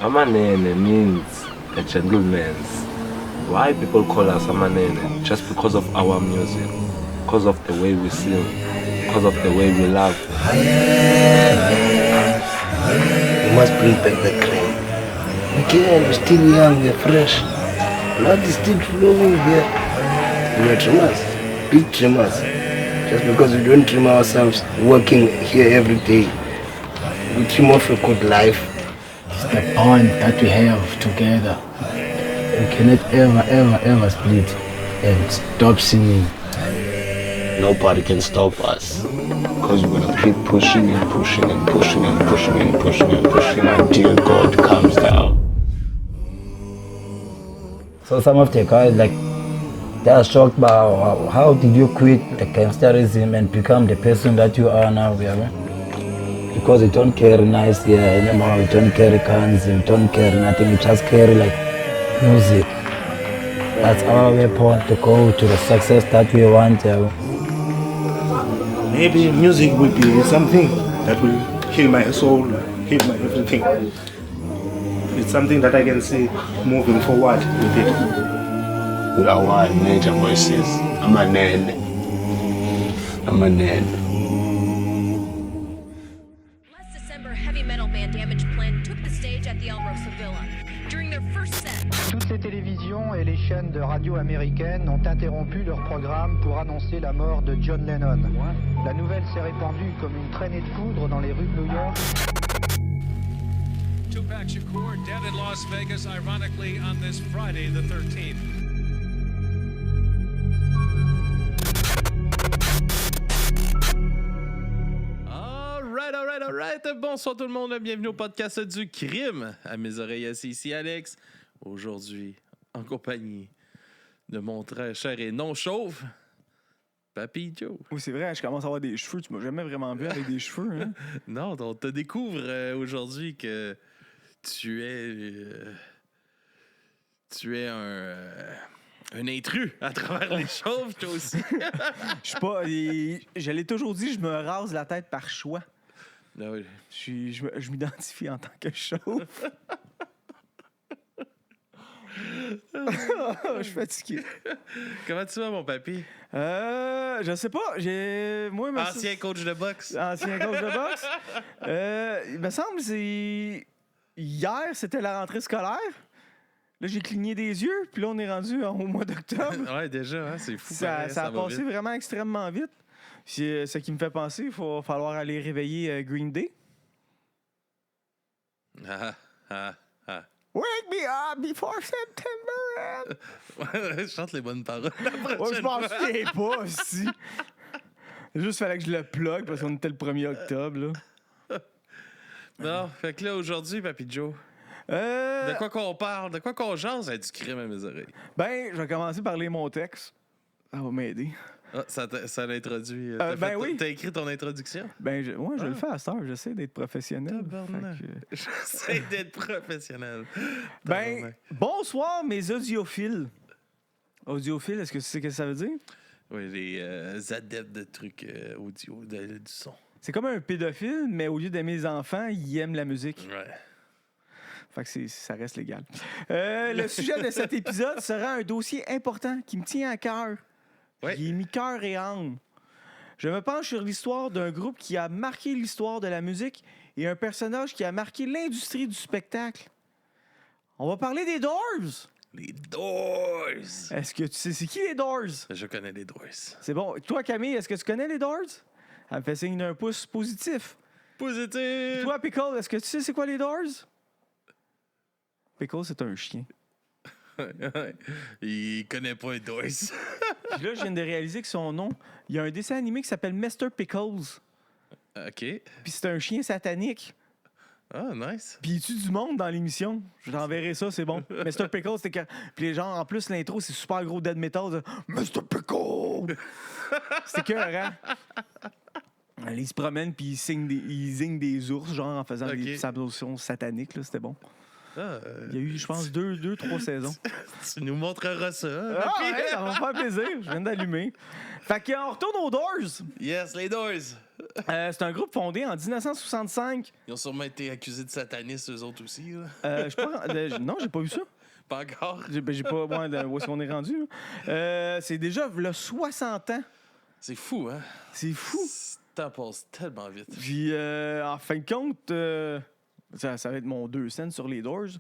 Amanene means a gentleman's. Why people call us Amanene? Just because of our music, because of the way we sing, because of the way we love. We must bring back the cream. Again, we're still young, we're fresh. Blood is still flowing here. We're trimmers, big trimmers. Just because we don't trim ourselves working here every day. We trim off a good life. It's the bond that we have together. We cannot ever split and stop singing. Nobody can stop us. Because we're gonna keep pushing and pushing and pushing and pushing and pushing and pushing until God comes down. So some of the guys they are shocked by how did you quit the gangsterism and become the person that you are now, yeah? Because you don't carry nice anymore, you don't carry guns, you don't carry nothing, you just carry music. That's our weapon to go to the success that we want. Maybe music will be something that will heal my soul, heal my everything. It's something that I can see moving forward with it. We are one major voices. Amanene. Last December, heavy metal band Damage Plan took the stage at the El Rosa Villa. During their first set, Toutes les télévisions et les chaînes de radio américaines ont interrompu leur programme pour annoncer la mort de John Lennon. La nouvelle s'est répandue comme une traînée de poudre dans les rues de New York. Tupac Shakur dead in Las Vegas, ironically, on this Friday the 13th. All right. Bonsoir tout le monde, bienvenue au podcast du crime. À mes oreilles, c'est ici Alex. Aujourd'hui, en compagnie de mon très cher et non chauve, Papy Joe. Oui, c'est vrai, je commence à avoir des cheveux. Tu m'as jamais vraiment vu avec des cheveux, hein? Non, on te découvre aujourd'hui que tu es un intrus à travers les chauves, toi aussi. Je suis pas. Je l'ai toujours dit, je me rase la tête par choix. Ah oui. Je m'identifie en tant que chauve. Je suis fatigué. Comment tu vas, mon papy? Je sais pas. Moi, Ancien coach de boxe. Ancien coach de boxe. Il me semble que hier, c'était la rentrée scolaire. Là, j'ai cligné des yeux, puis là, on est rendu au mois d'octobre. Ouais, déjà, hein, c'est fou. Ça a passé vite. vraiment extrêmement vite. C'est ce qui me fait penser, il va falloir aller réveiller Green Day. Wake me up before September ends. Je chante les bonnes paroles. Je m'en souviens pas aussi. Juste fallait que je le plug parce qu'on était le 1er octobre. Là. Non, fait que là, aujourd'hui, Papy Joe, de quoi qu'on parle, de quoi qu'on jase, ça a du crime à mes oreilles. Ben, je vais commencer par lire mon texte. Ça va m'aider. Ah, ça l'introduit. Oui. T'as écrit ton introduction? Ben, je le fais à cette heure. J'essaie d'être professionnel. J'essaie d'être professionnel. Ben, bonsoir, mes audiophiles. Audiophiles, est-ce que tu sais ce que ça veut dire? Oui, les adeptes de trucs audio, du son. C'est comme un pédophile, mais au lieu d'aimer les enfants, il aime la musique. Ouais. Fait que ça reste légal. Le sujet de cet épisode sera un dossier important qui me tient à cœur. Ouais. Qui est mi-cœur et âme. Je me penche sur l'histoire d'un groupe qui a marqué l'histoire de la musique et un personnage qui a marqué l'industrie du spectacle. On va parler des Doors. Les Doors! Est-ce que tu sais c'est qui les Doors? Je connais les Doors. C'est bon. Toi, Camille, est-ce que tu connais les Doors? Elle me fait signe d'un pouce positif. Positif! Toi, Pickle, est-ce que tu sais c'est quoi les Doors? Pickle, c'est un chien. Il connaît pas les Doors. Puis là, je viens de réaliser que son nom, il y a un dessin animé qui s'appelle Mr. Pickles. OK. Puis c'est un chien satanique. Ah, nice. Puis il tue du monde dans l'émission. Je t'enverrai ça, c'est bon. Mr. Pickles, c'était que. Puis les gens, en plus, l'intro, c'est super gros death metal. De... Mr. Pickles! C'était écœurant. Il se promène, puis il zigne des ours, genre, en faisant des ablutions sataniques, là. C'était bon. Il y a eu, je pense, 3 saisons. Tu nous montreras ça. Hein, Ah, Papy? ouais, ça va me faire plaisir. Je viens d'allumer. Fait qu'on retourne aux Doors. Yes, les Doors. C'est un groupe fondé en 1965. Ils ont sûrement été accusés de satanistes, eux autres aussi. Là. Non, j'ai pas vu ça. Pas encore. J'ai pas où est-ce qu'on est rendu. Là. C'est déjà le 60 ans. C'est fou, hein? C'est fou. Le temps passe tellement vite. Puis, en fin de compte, ça va être mon 2 cents sur les Doors.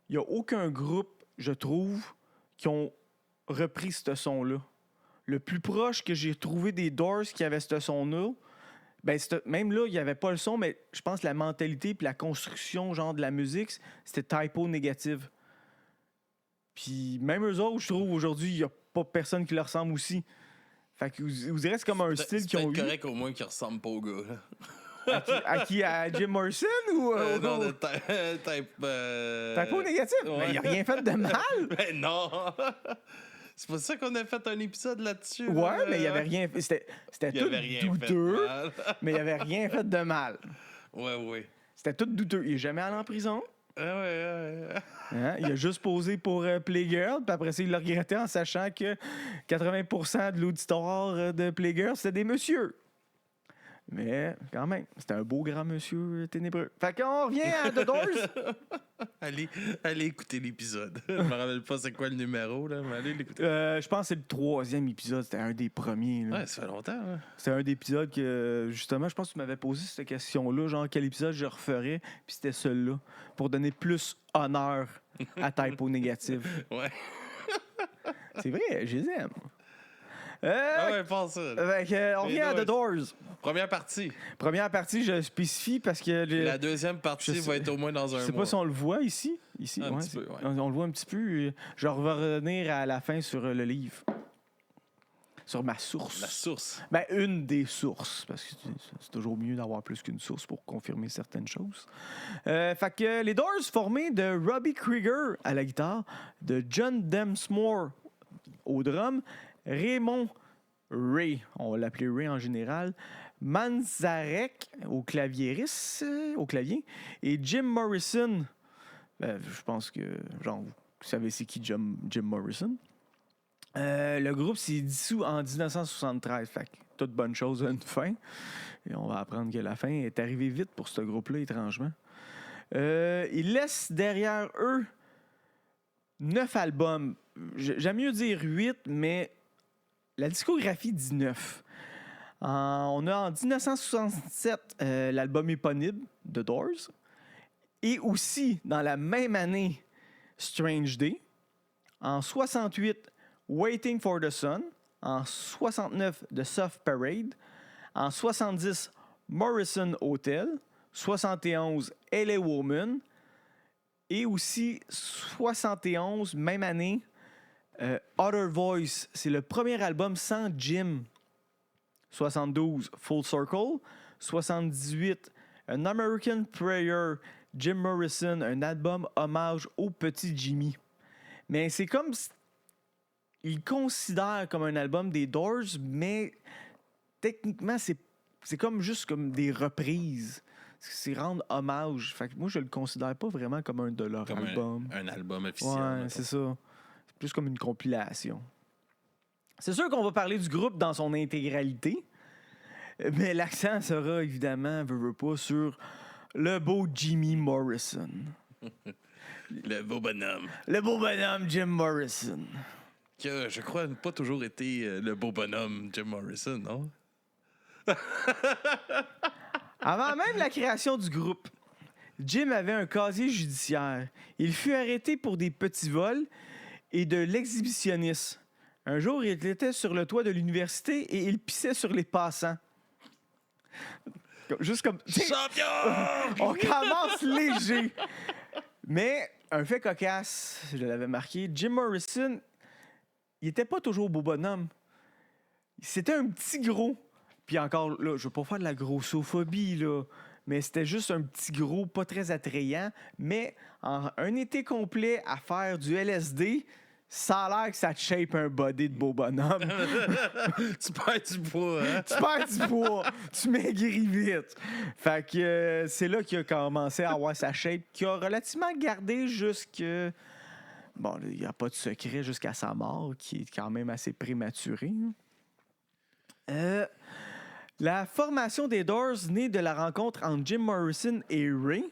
Il n'y a aucun groupe, je trouve, qui ont repris ce son-là. Le plus proche que j'ai trouvé des Doors qui avait ce son-là, ben, même là, il n'y avait pas le son, mais je pense que la mentalité puis la construction genre de la musique, c'était Typo Négative. Puis même eux autres, je trouve, aujourd'hui, il n'y a pas personne qui leur ressemble aussi. Fait que vous direz, c'est comme un style qu'ils ont eu. C'est correct au moins qu'ils ressemblent pas au gars. Là. À Jim Morrison ou... non, de type... Typo Négative? Ouais. Mais il n'y a rien fait de mal. Mais non! C'est pour ça qu'on a fait un épisode là-dessus. Ouais, là. mais il n'y avait rien... C'était Il y tout avait rien fait de douteux, mal. mais il n'y avait rien fait de mal. Ouais. C'était C'était tout douteux. Il n'est jamais allé en prison. Ouais. Hein? Il a juste posé pour Playgirl, puis après ça, il l'a regretté en sachant que 80% de l'auditoire de Playgirl, c'était des messieurs. Mais quand même, c'était un beau grand monsieur ténébreux. Fait qu'on revient à The Doors. Allez écouter l'épisode. Je me rappelle pas c'est quoi le numéro, là, mais allez l'écouter. Je pense que c'est le 3e épisode. C'était un des premiers. Là. Ouais, ça fait longtemps. Hein? C'était un des épisodes que, justement, je pense que tu m'avais posé cette question-là, genre quel épisode je referais, puis c'était celui-là, pour donner plus honneur à Typo Négative. Ouais. C'est vrai, je les aime. Ouais, pense ça. On revient à The Doors. Première partie. Première partie, je spécifie parce que... La deuxième partie va être au moins dans un mois. Je sais pas si on le voit ici. Un ouais, petit peu, ouais. on le voit un petit peu. Je vais revenir à la fin sur le livre. Sur ma source. La source. Ben, une des sources, parce que c'est toujours mieux d'avoir plus qu'une source pour confirmer certaines choses. Fait que les Doors, formés de Robbie Krieger à la guitare, de John Densmore au drum, Raymond Ray, on va l'appeler Ray en général, Manzarek au clavier, et Jim Morrison. Je pense que, genre, vous savez c'est qui Jim Morrison. Le groupe s'est dissous en 1973. Fait que toute bonne chose a une fin. Et on va apprendre que la fin est arrivée vite pour ce groupe-là, étrangement. Ils laissent derrière eux 9 albums. J'aime mieux dire 8, mais la discographie dit 9. On a en 1967 l'album éponyme de Doors. Et aussi, dans la même année, Strange Day. En 68, Waiting for the Sun. En 69, The Soft Parade. En 70, Morrison Hotel. 71, LA Woman. Et aussi, 71, même année, Other Voice. C'est le premier album sans Jim. 72, Full Circle. 78, An American Prayer, Jim Morrison, un album hommage au petit Jimmy. Mais c'est comme... Il considère comme un album des Doors, mais techniquement, c'est comme juste comme des reprises. C'est rendre hommage. Fait que moi, je le considère pas vraiment comme un de leurs albums. Un album officiel. Ouais, c'est ça. C'est plus comme une compilation. C'est sûr qu'on va parler du groupe dans son intégralité, mais l'accent sera évidemment, veut pas, sur le beau Jimmy Morrison. Le beau bonhomme. Le beau bonhomme Jim Morrison. Qui a, je crois, pas toujours été le beau bonhomme Jim Morrison, non? Avant même la création du groupe, Jim avait un casier judiciaire. Il fut arrêté pour des petits vols et de l'exhibitionnisme. Un jour, il était sur le toit de l'université et il pissait sur les passants. Juste comme... Champion! On commence léger. Mais un fait cocasse, je l'avais marqué, Jim Morrison, il était pas toujours beau bonhomme. C'était un petit gros. Puis encore, là, je veux pas faire de la grossophobie, là, mais c'était juste un petit gros, pas très attrayant. Mais un été complet à faire du LSD, Ça a l'air que ça te shape un body de beau bonhomme. Tu perds du poids, hein? Tu perds du poids, tu maigris vite. Fait que c'est là qu'il a commencé à avoir sa shape, qu'il a relativement gardé jusque... Bon, il n'y a pas de secret jusqu'à sa mort, qui est quand même assez prématurée. La formation des Doors naît de la rencontre entre Jim Morrison et Ray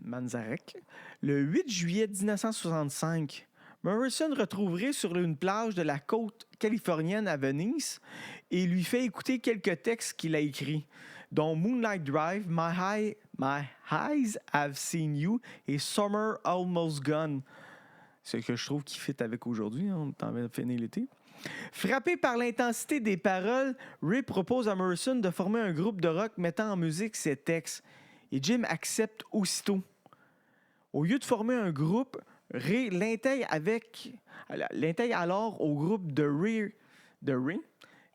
Manzarek le 8 juillet 1965. Morrison retrouve Ray sur une plage de la côte californienne à Venise et lui fait écouter quelques textes qu'il a écrits, dont Moonlight Drive, My Eyes Have Seen You et Summer Almost Gone. C'est ce que je trouve qui fit avec aujourd'hui, hein, on est en train de finir l'été. Frappé par l'intensité des paroles, Ray propose à Morrison de former un groupe de rock mettant en musique ses textes. Et Jim accepte aussitôt. Au lieu de former un groupe, Ray l'intègre alors au groupe de Ray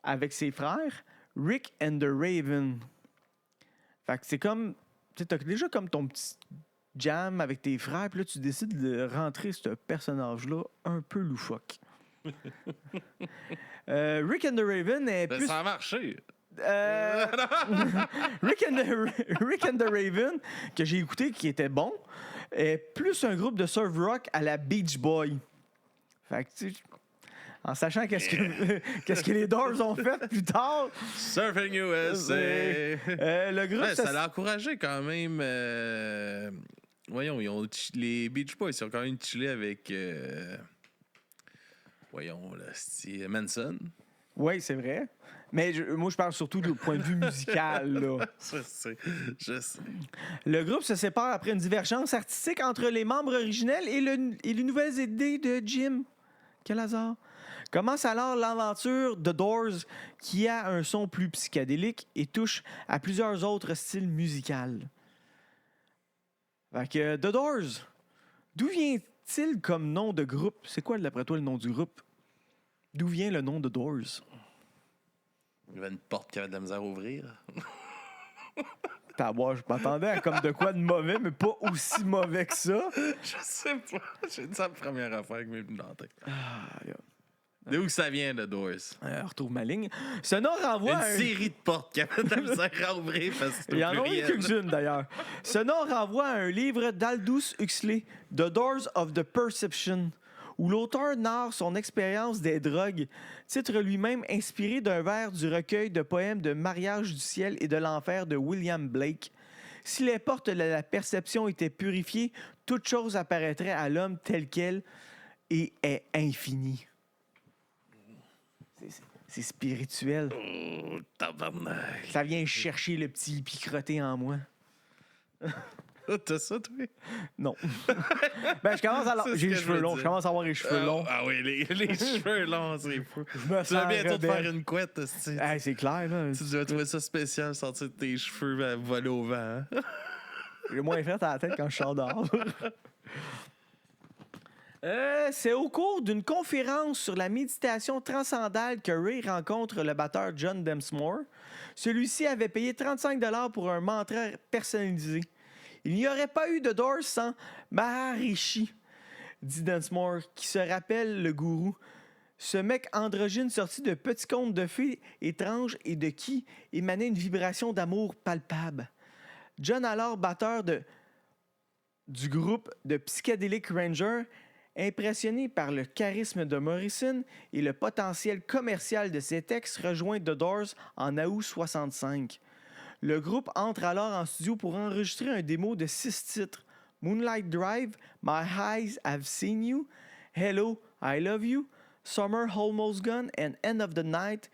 avec ses frères, Rick and the Raven. Fait que c'est comme... Tu sais, t'as déjà comme ton petit jam avec tes frères, puis là, tu décides de rentrer ce personnage-là un peu loufoque. Rick and the Raven est plus... Ça a marché. Rick and the Raven, que j'ai écouté, qui était bon, est plus un groupe de surf rock à la Beach Boy. Fait que, tu sais, en sachant qu'est-ce que les Doors ont fait plus tard. Surfing USA. Le groupe... Ouais, ça l'a encouragé quand même. Voyons, les Beach Boys, ils ont quand même chillé avec... voyons, là, c'est Manson. Oui, c'est vrai. Mais moi, je parle surtout du point de vue musical. Là. Je sais. Le groupe se sépare après une divergence artistique entre les membres originels et les nouvelles idées de Jim. Quel hasard. Commence alors l'aventure The Doors, qui a un son plus psychédélique et touche à plusieurs autres styles musicaux. Fait que The Doors, d'où vient-il comme nom de groupe? C'est quoi, d'après toi, le nom du groupe? D'où vient le nom de Doors? Il y avait une porte qui avait de la misère à ouvrir. Je m'attendais à comme de quoi de mauvais, mais pas aussi mauvais que ça. Je sais pas. J'ai dit ça la première affaire qui m'est venue dans la tête. De où ça vient, The Doors? Retrouve ma ligne. Ce nom renvoie à une série de portes qui avait de la misère à ouvrir parce que il y en a eu quelques-unes, d'ailleurs. Ce nom renvoie à un livre d'Aldous Huxley, The Doors of the Perception, où l'auteur narre son expérience des drogues, titre lui-même inspiré d'un vers du recueil de poèmes de Mariage du ciel et de l'enfer de William Blake. Si les portes de la perception étaient purifiées, toute chose apparaîtrait à l'homme tel quel et est infini. C'est spirituel. Oh, tabarnak. Ça vient chercher le petit hippie crotté en moi. T'as ça, toi? Non. Ben, je commence à... J'ai les cheveux longs. Je commence à avoir les cheveux longs. Ah oui, les cheveux longs, c'est fou. Je me Tu vas sens bientôt te rebelle. faire une couette. Hey, c'est clair, là. Tu dois trouver ça spécial, sortir de tes cheveux voler au vent. Hein? J'ai moins fait à la tête quand je sors dehors. C'est au cours d'une conférence sur la méditation transcendale que Ray rencontre le batteur John Densmore. Celui-ci avait payé 35$ pour un mantra personnalisé. Il n'y aurait pas eu de Doors sans Maharishi, dit Densmore, qui se rappelle le gourou. Ce mec androgyne sorti de petits contes de fées étranges et de qui émanait une vibration d'amour palpable. John, alors batteur du groupe de Psychedelic Ranger, impressionné par le charisme de Morrison et le potentiel commercial de ses textes, rejoint The Doors en août 65. Le groupe entre alors en studio pour enregistrer un démo de 6 titres: Moonlight Drive, My Eyes Have Seen You, Hello, I Love You, Summer Almost Gone and End of the Night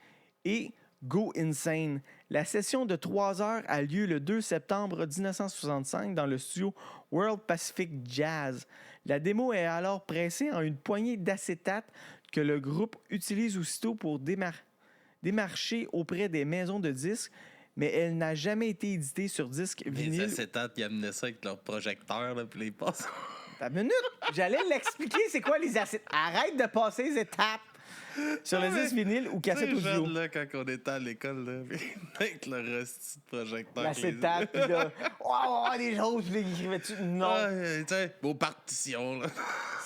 et Go Insane. La session de 3 heures a lieu le 2 septembre 1965 dans le studio World Pacific Jazz. La démo est alors pressée en une poignée d'acétate que le groupe utilise aussitôt pour démarcher auprès des maisons de disques, mais elle n'a jamais été éditée sur disque vinyle. Les acétates, ils amenaient ça avec leur projecteur, là, puis les passes. T'as une minute, j'allais l'expliquer, c'est quoi les acétates. Arrête de passer les étapes sur le disque vinyle ou cassette audio. Jeune, là, quand on était à l'école, là, avec le reste de projecteur. L'acétate, puis là, oh, des choses, puis là, ils écrivaient dessus. Non. Tiens, vos partitions, là.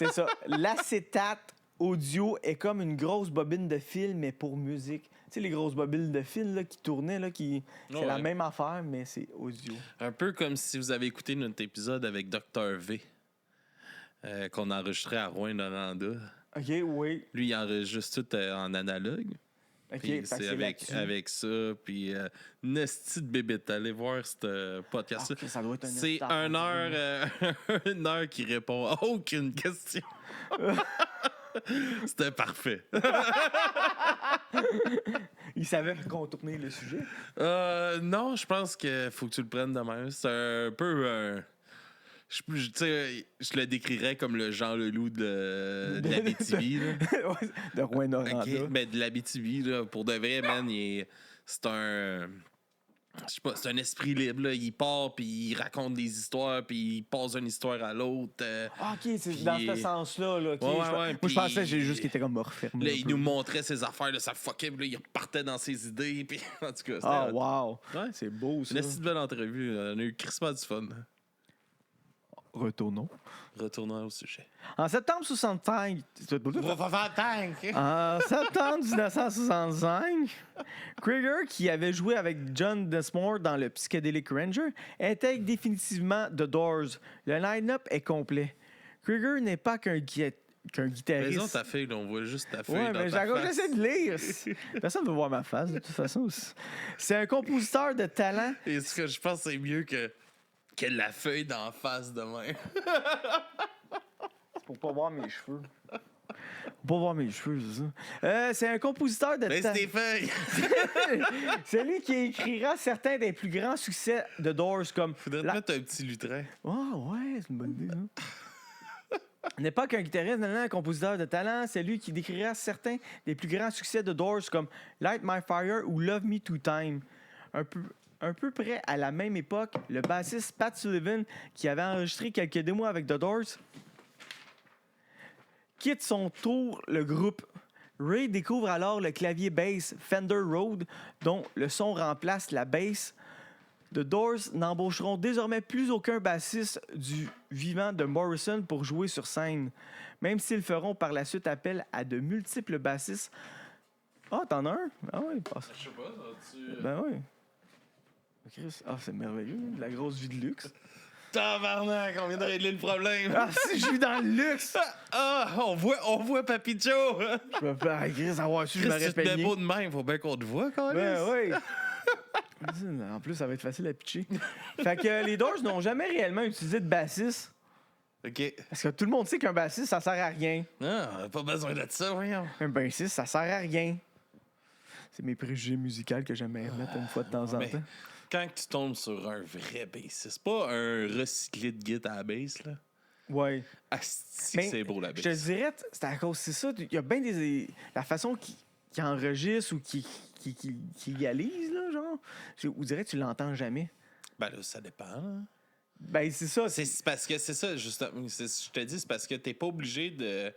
C'était ça. L'acétate audio est comme une grosse bobine de film, mais pour musique. Tu sais, les grosses bobines de film là, qui tournaient, là, c'est la même affaire, mais c'est audio. Un peu comme si vous avez écouté notre épisode avec Dr. V, qu'on a enregistré à Rouyn-Noranda. OK, oui. Lui, il enregistre tout en analogue. OK, Puis c'est avec ça, puis une esti de bébête. Allez voir ce podcast-là. Ah, ça doit être C'est une heure qui répond à aucune question. C'était parfait. Il savait contourner le sujet. Non, je pense qu'il faut que tu le prennes de même. C'est un peu... Je le décrirais comme le Jean Leloup de l'Abitibi. De Rouyn-Noranda. Okay, mais de l'Abitibi, là, pour de vrai, man, c'est un... Je sais pas, c'est un esprit libre, là. Il part, puis il raconte des histoires, puis il passe d'une histoire à l'autre. OK, c'est dans ce sens-là. Là, okay. Ouais, Moi, je pensais juste qu'il était comme refermé. Là, il nous montrait ses affaires, là, ça fuckait, puis là, il repartait dans ses idées, puis en tout cas, c'était... wow! Ouais. C'est beau, ça. Une petite belle entrevue. On a eu crissement du fun. Retournons au sujet. En septembre 65... En septembre 1965, Krieger, qui avait joué avec John Densmore dans le Psychedelic Ranger, intègre définitivement The Doors. Le line-up est complet. Krieger n'est pas qu'un guitariste. Raison ta feuille, là, on voit juste ta feuille. Ouais, mais j'essaie de lire. Personne ne veut voir ma face, de toute façon. C'est un compositeur de talent. Et ce que je pense, c'est mieux que la feuille d'en face de même. C'est pour pas voir mes cheveux. Pour pas voir mes cheveux, c'est ça. C'est un compositeur de talent. Tes feuilles. C'est lui qui écrira certains des plus grands succès de Doors, comme... Faudrait te mettre un petit lutrin. Ouais, c'est une bonne idée, ça. N'est pas qu'un guitariste, un compositeur de talent, c'est lui qui décrira certains des plus grands succès de Doors, comme Light My Fire ou Love Me Two Time. Un peu près à la même époque, le bassiste Pat Sullivan, qui avait enregistré quelques démos avec The Doors, quitte son tour le groupe. Ray découvre alors le clavier bass Fender Rhodes, dont le son remplace la bass. The Doors n'embaucheront désormais plus aucun bassiste du vivant de Morrison pour jouer sur scène, même s'ils feront par la suite appel à de multiples bassistes. Ah, t'en as un? Ah oui, passe. Je sais pas, Ben oui. Ah, c'est merveilleux, de la grosse vie de luxe. Tabarnak, on vient de régler le problème. Ah, si je vis dans le luxe! On voit Papy Joe. Je me fais Chris avoir su, je m'aurais payé. Si tu beau de même, faut bien qu'on te voit, quand même. Ben oui. En plus, ça va être facile à pitcher. Fait que les Doors n'ont jamais réellement utilisé de bassiste. OK. Parce que tout le monde sait qu'un bassiste, ça sert à rien. Non, on n'a pas besoin de ça, voyons. Un bassiste, ça sert à rien. C'est mes préjugés musicaux que j'aime mettre une fois de temps en temps. Quand tu tombes sur un vrai bassiste, pas un recyclé de guitare à bass, là. Ouais. C'est beau, la bass. Je te dirais, c'est à cause c'est ça. Il y a bien des... La façon qu'il enregistre ou qu'il égalise, là, genre. On dirait que tu l'entends jamais. Ben là, ça dépend, là. Ben, c'est ça. C'est parce que c'est ça, justement. Je te dis, c'est parce que t'es pas obligé de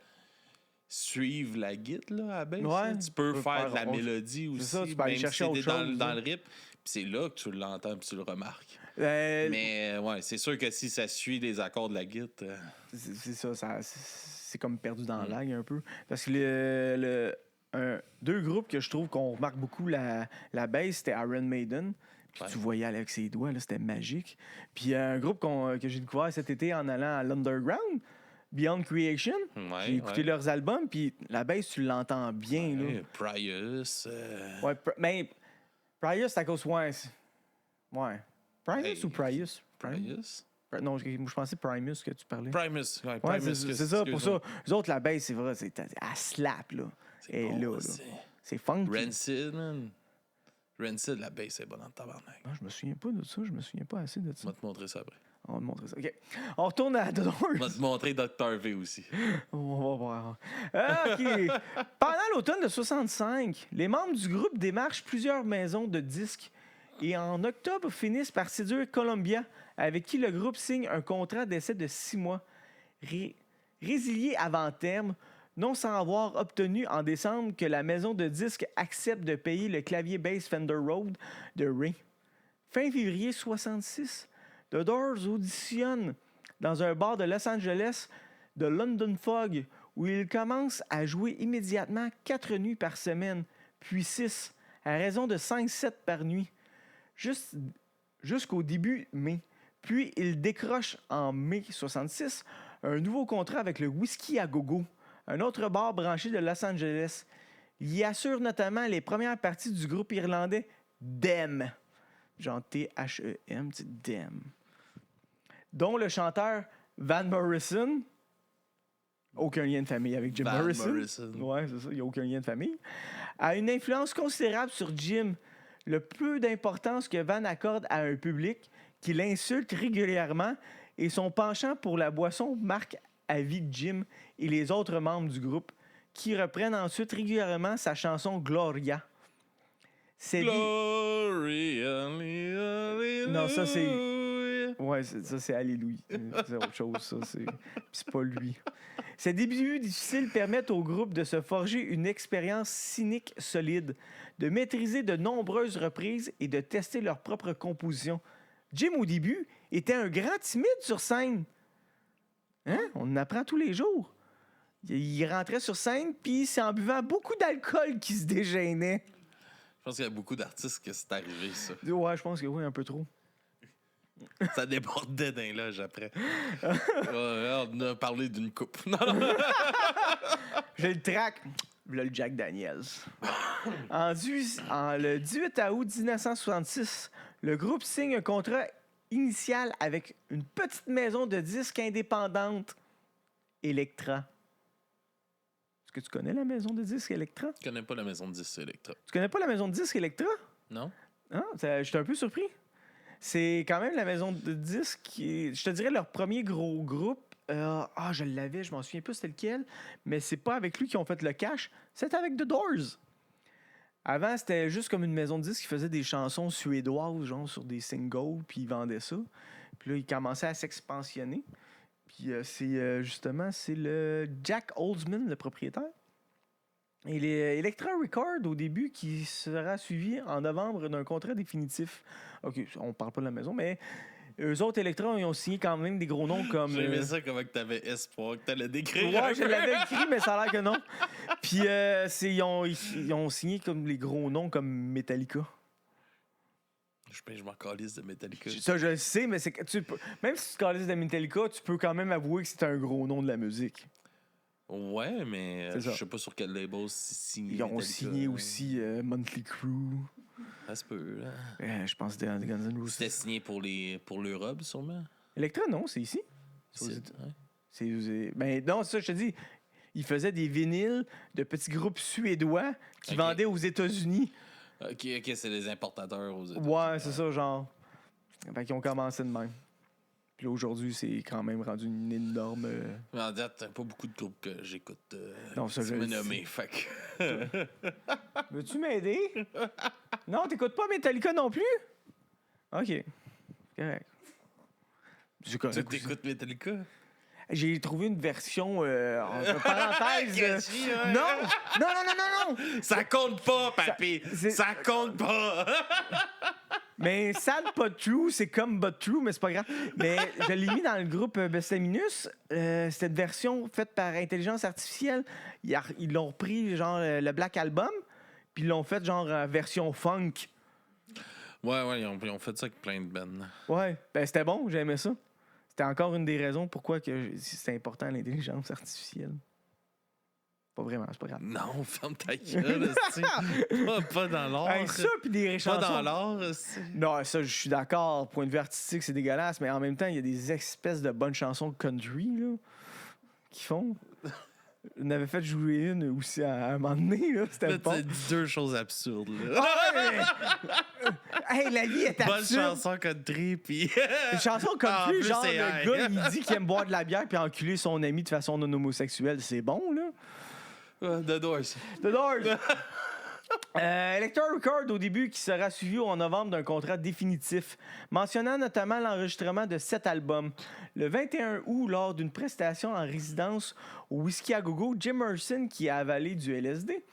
suivre la guitare, là, à bass. Ouais, tu peux faire de la mélodie aussi. C'est ça, tu peux aller chercher autre chose. Dans le rythme. Puis c'est là que tu l'entends puis tu le remarques. Mais ouais, c'est sûr que si ça suit les accords de la guitare... C'est ça, c'est comme perdu dans l'aigle un peu. Parce que deux groupes que je trouve qu'on remarque beaucoup la bass, c'était Iron Maiden. Puis tu voyais avec ses doigts, là, c'était magique. Puis un groupe que j'ai découvert cet été en allant à l'Underground, Beyond Creation. J'ai écouté leurs albums, puis la bass, tu l'entends bien. Là. Prius. Ouais, mais Prius, c'est à cause... Ouais. Primus ou Prius? Prius? Non, je pensais Primus que tu parlais. Primus, ouais, c'est ça, pour ça. Les autres, la bass, c'est vrai, c'est à slap, là. C'est bon, là. C'est funky. Rancid, man. Rancid, la bass, c'est bonne dans le tabarnak. Non, je me souviens pas de ça, je me souviens pas assez de ça. On va te montrer ça après. On va te montrer ça, OK. On retourne à The Doors. On va te montrer Dr. V aussi. On va voir. OK. Pendant l'automne de 65, les membres du groupe démarchent plusieurs maisons de disques et en octobre finissent par séduire Columbia, avec qui le groupe signe un contrat d'essai de 6 mois. Résilié avant terme, non sans avoir obtenu en décembre que la maison de disques accepte de payer le clavier bass Fender Rhodes de Ray. Fin février 66, The Doors auditionne dans un bar de Los Angeles de London Fog, où il commence à jouer immédiatement 4 nuits par semaine, puis 6, à raison de 5-7 par nuit, jusqu'au début mai. Puis il décroche en mai 66 un nouveau contrat avec le Whisky à Gogo, un autre bar branché de Los Angeles. Il y assure notamment les premières parties du groupe irlandais Dem, genre T-H-E-M, Dem, dont le chanteur Van Morrison, aucun lien de famille avec Jim Morrison. Ouais, c'est ça, il n'y a aucun lien de famille, a une influence considérable sur Jim. Le peu d'importance que Van accorde à un public qui l'insulte régulièrement et son penchant pour la boisson marque à vie de Jim et les autres membres du groupe, qui reprennent ensuite régulièrement sa chanson Gloria. Gloria, non, ça c'est... Ouais, ça c'est Alléluia. C'est autre chose, ça. C'est pas lui. Ces débuts difficiles permettent au groupe de se forger une expérience cynique solide, de maîtriser de nombreuses reprises et de tester leur propre composition. Jim, au début, était un grand timide sur scène. Hein? On en apprend tous les jours. Il rentrait sur scène, puis c'est en buvant beaucoup d'alcool qu'il se dégênait. Je pense qu'il y a beaucoup d'artistes que c'est arrivé, ça. Ouais, je pense que oui, un peu trop. Ça débordait dans les loges après. On a parlé d'une coupe. Non. J'ai le track. Là, le Jack Daniels. Le 18 août 1966, le groupe signe un contrat initial avec une petite maison de disques indépendante, Elektra. Est-ce que tu connais la maison de disques Elektra? Je connais pas la maison de disques Elektra. Tu connais pas la maison de disques Elektra? Non? Ah, j'étais un peu surpris. C'est quand même la maison de disques qui est, je te dirais, leur premier gros groupe. Je l'avais, je m'en souviens plus c'était lequel, mais c'est pas avec lui qu'ils ont fait le cash, c'était avec The Doors. Avant, c'était juste comme une maison de disques qui faisait des chansons suédoises, genre sur des singles, puis ils vendaient ça. Puis là, ils commençaient à s'expansionner. Puis c'est le Jack Holzman, le propriétaire. Et les Elektra Records, au début, qui sera suivi en novembre d'un contrat définitif. OK, on parle pas de la maison, mais eux autres, Elektra, ils ont signé quand même des gros noms comme... J'aimais ça comment tu avais espoir que tu allais décrire. Ouais, je l'avais écrit, mais ça a l'air que non. Puis ils ont signé comme les gros noms comme Metallica. Je m'en calisse de Metallica. Ça, je le sais, mais c'est que même si tu te calisses de Metallica, tu peux quand même avouer que c'est un gros nom de la musique. Ouais, mais je sais pas sur quel label signé. Ils ont Metallica, signé aussi Motley Crue. Ça se peut, là. Je pense que c'était Guns N' Roses. C'était signé pour l'Europe, sûrement. Elektra, non, c'est ici. Ouais. Ben non, c'est ça, je te dis. Ils faisaient des vinyles de petits groupes suédois qui vendaient aux États-Unis. OK, c'est les importateurs aux États-Unis. Ouais, c'est ça, genre. Fait qu'ils ont commencé de même. Puis là, aujourd'hui, c'est quand même rendu une énorme... Mais en date, t'as pas beaucoup de groupes que j'écoute. Non, ça, je me le nommer, fait que... Veux-tu m'aider? Non, t'écoutes pas Metallica non plus? OK. Correct. C'est correct. Tu t'écoutes Metallica? J'ai trouvé une version entre parenthèses. Non! Ça compte pas, papy! Ça compte pas! Mais Sad But True, c'est comme But True, mais c'est pas grave. Mais je l'ai mis dans le groupe Bestaminus. C'était une version faite par intelligence artificielle. Ils l'ont repris, genre, le Black Album, puis ils l'ont fait, genre, version funk. Ouais, ils ont fait ça avec plein de bands. Ouais, ben c'était bon, j'aimais ça. C'était encore une des raisons pourquoi c'est important l'intelligence artificielle. Pas vraiment, c'est pas grave. Non, ferme ta gueule, pas dans l'art. Hey, ça, puis des chansons. Pas dans l'art, Non, ça, je suis d'accord. Point de vue artistique, c'est dégueulasse, mais en même temps, il y a des espèces de bonnes chansons country, là, qui font. On avait fait jouer une aussi à un moment donné, là. C'était bon. C'est deux choses absurdes, là. Hey, la vie est absurde. Bonne chanson country, puis... Une chanson country, genre, c'est le gars, il dit qu'il aime boire de la bière puis enculer son ami de façon non homosexuelle. C'est bon, là. The Doors. The Doors. Elektra Records, au début, qui sera suivi en novembre d'un contrat définitif, mentionnant notamment l'enregistrement de 7 albums. Le 21 août, lors d'une prestation en résidence au Whisky à Gogo, Jim Morrison, qui a avalé du LSD,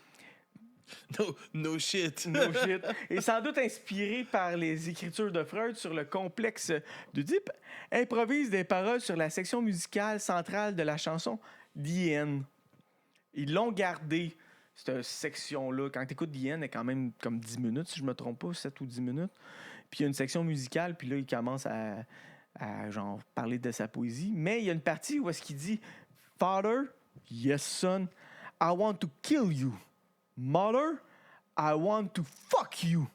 No shit. No shit. Et sans doute inspiré par les écritures de Freud sur le complexe d'Oedipe, improvise des paroles sur la section musicale centrale de la chanson The End. Ils l'ont gardé, cette section-là. Quand tu écoutes The End, elle est quand même comme 10 minutes, si je me trompe pas, 7 ou 10 minutes. Puis il y a une section musicale, puis là, il commence à genre parler de sa poésie. Mais il y a une partie où est-ce qu'il dit « Father, yes son, I want to kill you. Mother, I want to fuck you. »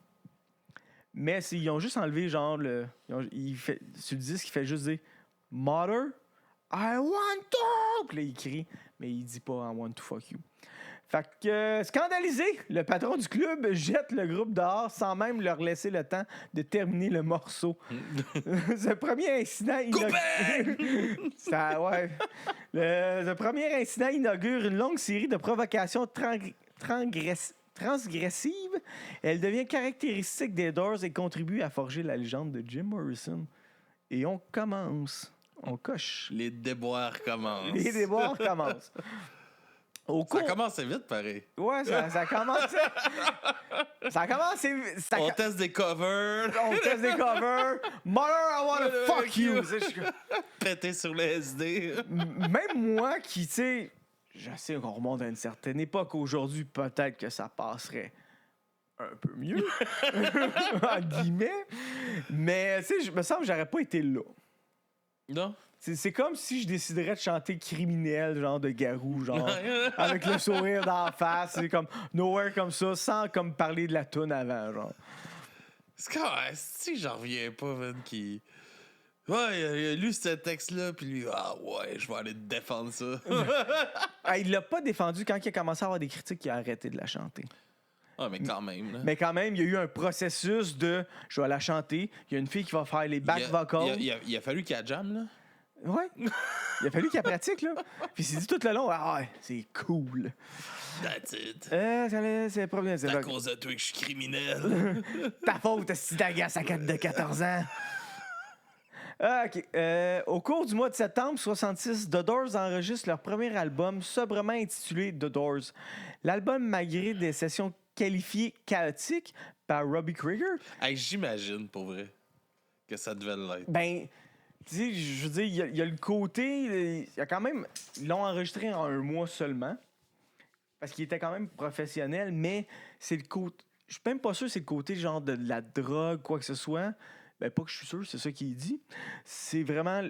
Mais ils ont juste enlevé genre sur le disque, il fait juste dire « Mother, I want to. » Puis là, il crie, mais il dit pas « I want to fuck you. » Fait que, scandalisé, le patron du club jette le groupe dehors sans même leur laisser le temps de terminer le morceau. Ce premier incident Le premier incident inaugure une longue série de provocations transgressives. Elle devient caractéristique des Doors et contribue à forger la légende de Jim Morrison. Et on commence. On coche. Les déboires commencent. Les déboires commencent. Ça commence vite, pareil. Ouais, ça commence. Ça commence. On teste des covers. Mother, I wanna fuck you. Pété sur le SD. Même moi qui, tu sais, je sais qu'on remonte à une certaine époque. Aujourd'hui, peut-être que ça passerait un peu mieux. En guillemets. Mais, tu sais, je me sens que j'aurais pas été là. Non. C'est comme si je déciderais de chanter Criminel, genre de Garou, genre, avec le sourire d'en face. C'est comme nowhere comme ça, sans comme parler de la toune avant, genre. C'est comme, si j'en reviens pas, man, qui... Ouais, il a lu ce texte-là, puis lui, je vais aller te défendre ça. Il l'a pas défendu quand il a commencé à avoir des critiques, il a arrêté de la chanter. Ah, mais quand même, là. Mais quand même, il y a eu un processus de je vais la chanter. Il y a une fille qui va faire les back vocals. Il a fallu qu'il y ait jam, là. Ouais. Il a fallu qu'il pratique, là. Puis il s'est dit tout le long, c'est cool. That's it. C'est le problème. C'est à cause de toi que je suis criminel. Ta faute, si d'agace à 14 ans. OK. Au cours du mois de septembre 66, The Doors enregistrent leur premier album sobrement intitulé The Doors. L'album, malgré des sessions qualifiées chaotiques par Robbie Krieger... J'imagine, pour vrai, que ça devait l'être. Ben... Tu sais, je veux dire, il y a le côté... Il y a quand même... Ils l'ont enregistré en un mois seulement. Parce qu'il était quand même professionnel, mais c'est le côté... Je suis même pas sûr que c'est le côté genre de la drogue, quoi que ce soit. Ben, pas que je suis sûr, c'est ça qu'il dit. C'est vraiment...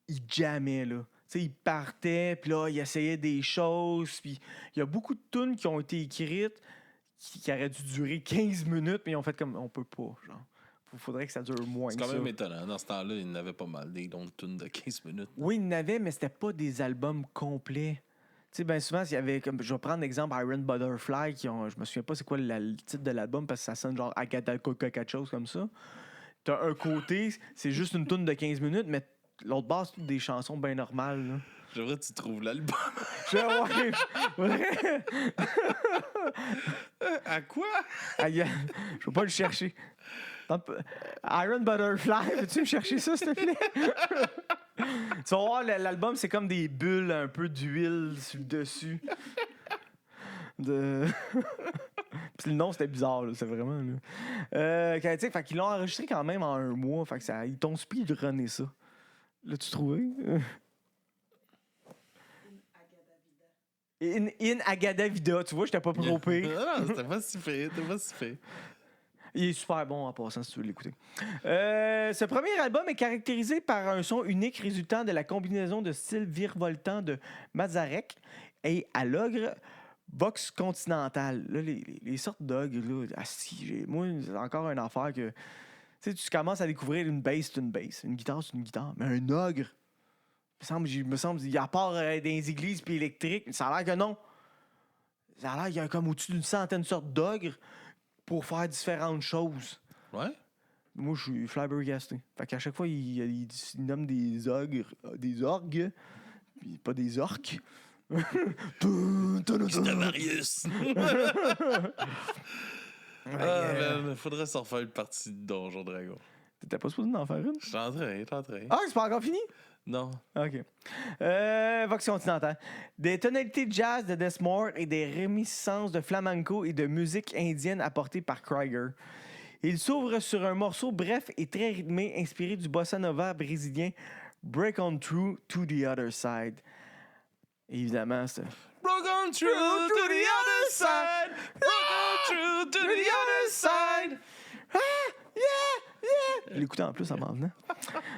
Il jammait, là. Tu sais, il partait, puis là, il essayait des choses, puis il y a beaucoup de tunes qui ont été écrites qui auraient dû durer 15 minutes, mais ils ont fait comme... On peut pas, genre. Il faudrait que ça dure moins que ça. C'est quand même étonnant. Dans ce temps-là, il n'avait pas mal des longues tunes de 15 minutes. Oui, il n'avait, mais c'était pas des albums complets. Tu sais, bien souvent, il y avait comme. Je vais prendre l'exemple Iron Butterfly, je me souviens pas c'est quoi le titre de l'album parce que ça sonne genre Agatha Coca, quelque chose comme ça. T'as un côté, c'est juste une tune de 15 minutes, mais l'autre base, c'est des chansons bien normales. Là. J'aimerais que tu trouves l'album. À quoi? Je vais pas le chercher. Iron Butterfly, veux-tu me chercher ça, s'il te plaît? Tu vas voir, l'album, c'est comme des bulles, un peu d'huile sur le dessus. Puis le nom, c'était bizarre, là, c'est vraiment... Fait qu'ils l'ont enregistré quand même en un mois, fait que ils t'ont speedrunné ça. L'as-tu trouvé? In Agada Vida, tu vois, j'étais pas propé. Non, c'était pas si fait. Il est super bon en passant si tu veux l'écouter. Ce premier album est caractérisé par un son unique résultant de la combinaison de styles virevoltants de Mazarek et à l'ogre Vox Continental. Là, les sortes d'ogres, là, moi, c'est encore une affaire que... Tu sais, tu commences à découvrir une bass, c'est une bass. Une guitare, c'est une guitare. Mais un ogre, il me semble, à part des églises puis électriques, ça a l'air que non. Ça a l'air qu'il y a comme au-dessus d'une centaine de sortes d'ogres pour faire différentes choses. Ouais? Moi, je suis flabbergasté. Fait qu'à chaque fois, il nomme des ogres, puis pas des orques. C'était Marius! Faudrait s'en faire une partie de Donjon Dragon. T'étais pas supposé d'en faire une? Je suis en train. Ah, c'est pas encore fini? Non. OK. Vox continentale. Des tonalités jazz de Desmore et des réminiscences de flamenco et de musique indienne apportées par Krieger. Il s'ouvre sur un morceau bref et très rythmé, inspiré du bossa nova brésilien Break On Through to the Other Side. Évidemment, c'est... Broke on through to the other side. Broke on through to the other side. Ah! Yeah! Je l'écoutais en plus en m'en venant.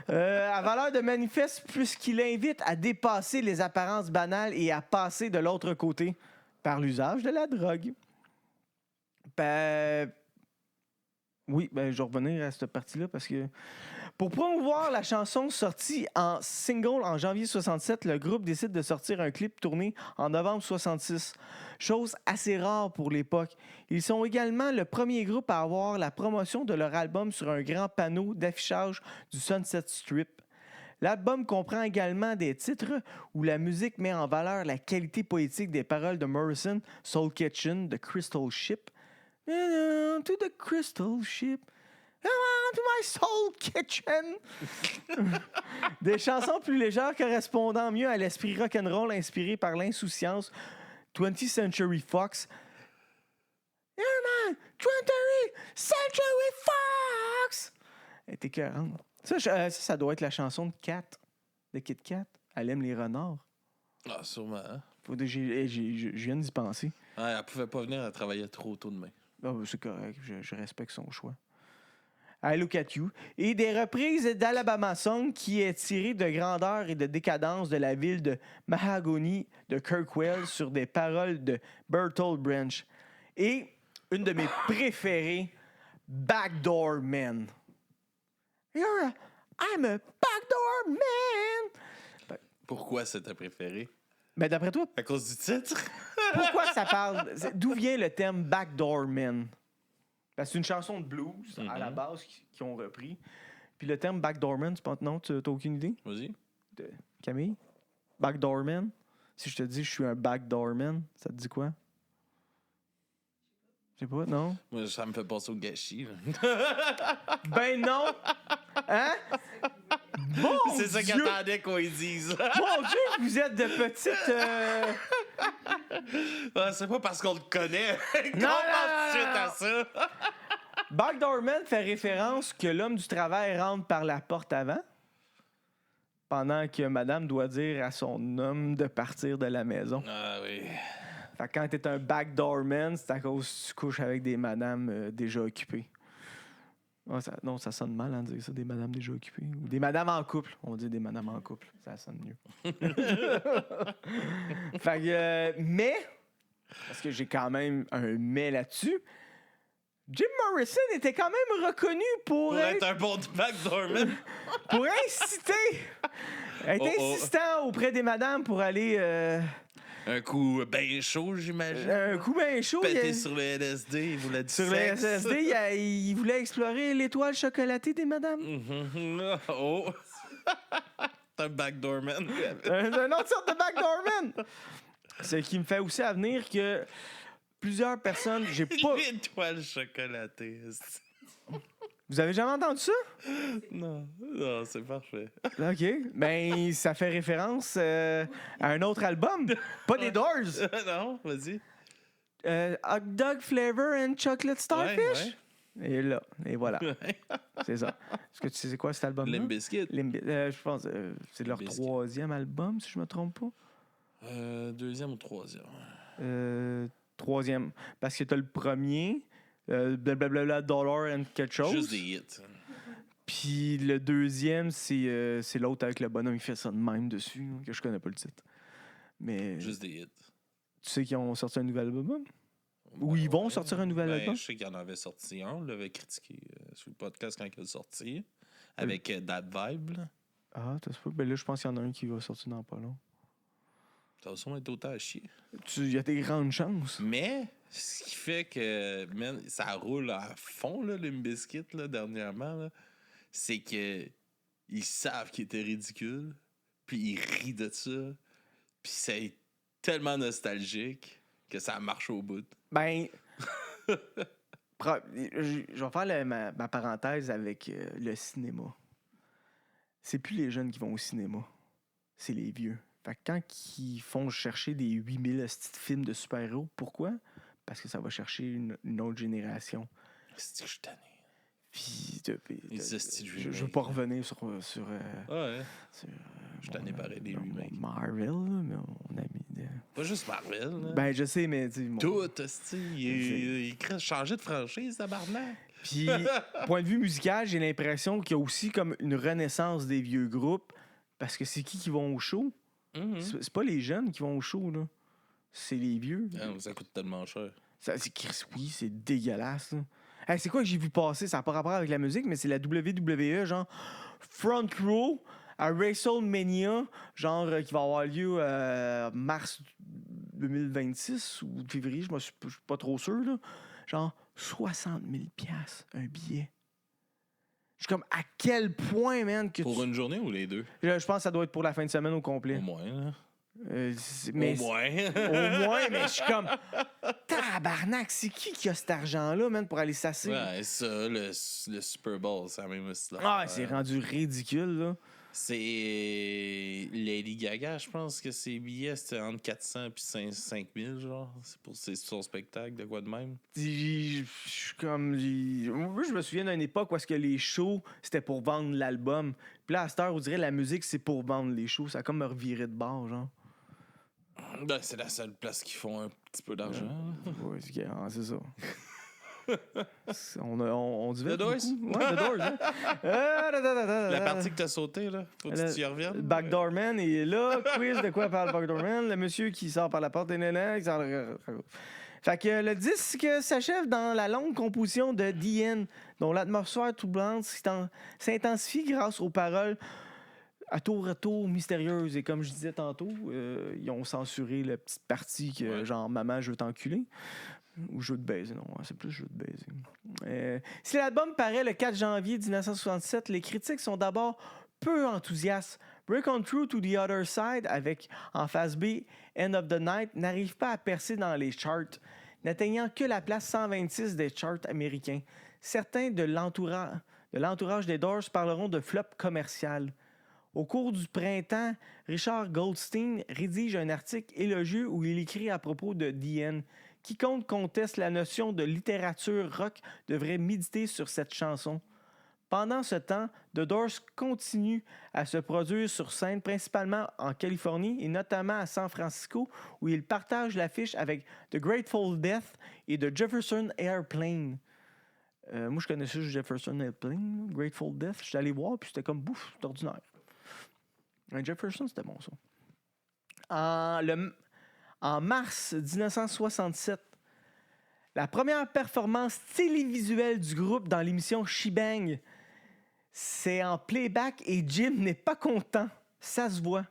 À valeur de manifeste, puisqu'il invite à dépasser les apparences banales et à passer de l'autre côté par l'usage de la drogue. Oui, je vais revenir à cette partie-là parce que pour promouvoir la chanson sortie en single en janvier 67, le groupe décide de sortir un clip tourné en novembre 66. Chose assez rare pour l'époque. Ils sont également le premier groupe à avoir la promotion de leur album sur un grand panneau d'affichage du Sunset Strip. L'album comprend également des titres où la musique met en valeur la qualité poétique des paroles de Morrison, Soul Kitchen, The Crystal Ship. To the Crystal Ship. Come on to my Soul Kitchen. Des chansons plus légères correspondant mieux à l'esprit rock'n'roll inspiré par l'insouciance 20th Century Fox. You're my 20th Century Fox. Elle était écœurante. Ça doit être la chanson de Kat, de Kit Kat. Elle aime les renards. Ah, sûrement. Hein? Je viens d'y penser. Ouais, elle pouvait pas venir, elle travaillait trop tôt demain. Oh, c'est correct, je respecte son choix. I Look at You. Et des reprises d'Alabama Song qui est tiré de grandeur et de décadence de la ville de Mahagony de Kirkwell sur des paroles de Bertolt Brecht. Et une de mes préférées, Backdoor Man. I'm a backdoor man. Pourquoi c'est ta préférée? Mais d'après toi, À cause du titre? pourquoi ça parle? D'où vient le thème Backdoor Man? Parce que c'est une chanson de blues à la base qu'ils ont repris. Puis le terme Backdoor Man, non, t'as aucune idée? Vas-y. Camille? Backdoor Man? Si je te dis je suis un Backdoor Man, ça te dit quoi? Je sais pas, non? Moi, ça me fait penser au gâchis. Là. Ben non! Hein? Mon C'est ça Dieu! qu'attendait qu'on y dise. Mon Dieu, vous êtes de petites... Ah, c'est pas parce qu'on le connaît qu'on Non, pense tout de non, suite à ça. Backdoor Man fait référence que l'homme du travail rentre par la porte avant, pendant que madame doit dire à son homme de partir de la maison. Ah oui. Fait que quand t'es un backdoor man, c'est à cause que tu couches avec des madames déjà occupées. Ouais, ça sonne mal de dire ça, des madames déjà occupées. Ou des madames en couple. On dit des madames en couple. Ça sonne mieux. Fait que, mais, parce que j'ai quand même un mais là-dessus, Jim Morrison était quand même reconnu pour être un bon backdoor man. pour inciter, être insistant auprès des madames pour aller... Un coup bien chaud, j'imagine. un coup bien chaud. Pété sur le LSD, il voulait du Sur le sexe. SSD, il voulait explorer l'étoile chocolatée des madames. Oh! T'es un backdoor man. Un autre sorte de backdoor man. Ce qui me fait aussi à venir que plusieurs personnes, j'ai pas... L'étoile chocolatée. Vous avez jamais entendu ça? Non, c'est parfait. OK. Ben, ça fait référence à un autre album. Pas des Doors. Non, vas-y. Hot Dog Flavor and Chocolate Starfish. Ouais. Et là, et voilà. C'est ça. Est-ce que tu sais c'est quoi cet album-là? Limp Bizkit. Je pense c'est leur Bizkit. 3e album, si je me trompe pas. 2e ou 3e? 3e. Parce que t'as le premier, blablabla dollar and quelque chose. Juste des hits. Puis le deuxième, c'est l'autre avec le bonhomme, il fait ça de même dessus, que je connais pas le titre. Mais Juste des hits. tu sais qu'ils ont sorti un nouvel album? Ou ils vont sortir un nouvel album? Je sais qu'il y en avait sorti un, on l'avait critiqué sur le podcast quand il est sorti, avec That Vibe. Là. Ah, t'as pas. Ben là, je pense qu'il y en a un qui va sortir dans pas long. Ça va sûrement être autant à chier. Il y a des grandes chances. Mais, ce qui fait que, man, ça roule à fond, là, le Bizkit, là, dernièrement, là, c'est que ils savent qu'il était ridicule, puis ils rient de ça, puis c'est tellement nostalgique que ça marche au bout. Ben, je vais faire ma parenthèse avec le cinéma. C'est plus les jeunes qui vont au cinéma. c'est les vieux. Fait que quand ils font chercher des 8000 films de super-héros, pourquoi? Parce que ça va chercher une autre génération. C'est que je suis tanné. Puis, Les hosties de je veux remakes. pas revenir sur Ouais. Je suis tanné pareil des remakes. Marvel, là, mon ami. Pas juste Marvel. Là. Ben, je sais, mais... tu sais, Tout, hostie. Il changé de franchise, tabarnak. Puis, point de vue musical, j'ai l'impression qu'il y a aussi comme une renaissance des vieux groupes. Parce que c'est qui vont au show? C'est pas les jeunes qui vont au show, là. C'est les vieux. Ah, ça coûte tellement cher. Oui, c'est dégueulasse, là. Hey, c'est quoi que j'ai vu passer? Ça n'a pas rapport avec la musique, mais c'est la WWE, genre Front Row à WrestleMania, genre qui va avoir lieu mars 2026 ou février, je suis pas trop sûr, là. Genre 60 000 $, un billet. Je suis comme, à quel point, man, que Pour une journée ou les deux? Je pense que ça doit être pour la fin de semaine au complet. Au moins, là. Mais Au moins. Au moins, mais je suis comme, tabarnak, c'est qui a cet argent-là, man, pour aller s'asseoir? Ouais, ça, le Super Bowl, c'est la même histoire. Ah, c'est rendu ridicule, là. C'est Lady Gaga, je pense que ses billets, c'était entre 400 et 5 000, genre. C'est pour son spectacle, de quoi de même. Je suis comme... Moi, je me souviens d'une époque où est-ce que les shows, c'était pour vendre l'album. Puis là, à cette heure, on dirait la musique, c'est pour vendre les shows. Ça a comme me reviré de bord, genre. Ben, c'est la seule place qui font un petit peu d'argent. Ouais, c'est ça. On dit The Doors? Ouais, The Doors. Hein? La partie que t'as sautée, là, faut que tu y reviennes. Le Backdoor Man est là. Quiz de quoi parle Backdoor Man. Le monsieur qui sort par la porte. Fait que le disque s'achève dans la longue composition de DN, dont l'atmosphère troublante s'intensifie grâce aux paroles à tour mystérieuses. Et comme je disais tantôt, ils ont censuré la petite partie que genre « Maman, je veux t'enculer ». Ou je veux te baiser, non, c'est plus je veux te baiser. Si l'album paraît le 4 janvier 1967, les critiques sont d'abord peu enthousiastes. Break On Through to the Other Side, avec en face B End of the Night, n'arrive pas à percer dans les charts, n'atteignant que la place 126 des charts américains. Certains de l'entourage des Doors parleront de flop commercial. Au cours du printemps, Richard Goldstein rédige un article élogieux où il écrit à propos de DN. Quiconque conteste la notion de littérature rock devrait méditer sur cette chanson. Pendant ce temps, The Doors continue à se produire sur scène, principalement en Californie et notamment à San Francisco, où ils partagent l'affiche avec The Grateful Dead et The Jefferson Airplane. Moi, je connaissais juste Jefferson Airplane, Grateful Dead. Je suis allé voir, puis c'était comme bouffe, c'est ordinaire. Jefferson, c'était bon, ça. En mars 1967, la première performance télévisuelle du groupe dans l'émission She-Bang, c'est en playback et Jim n'est pas content. Ça se voit.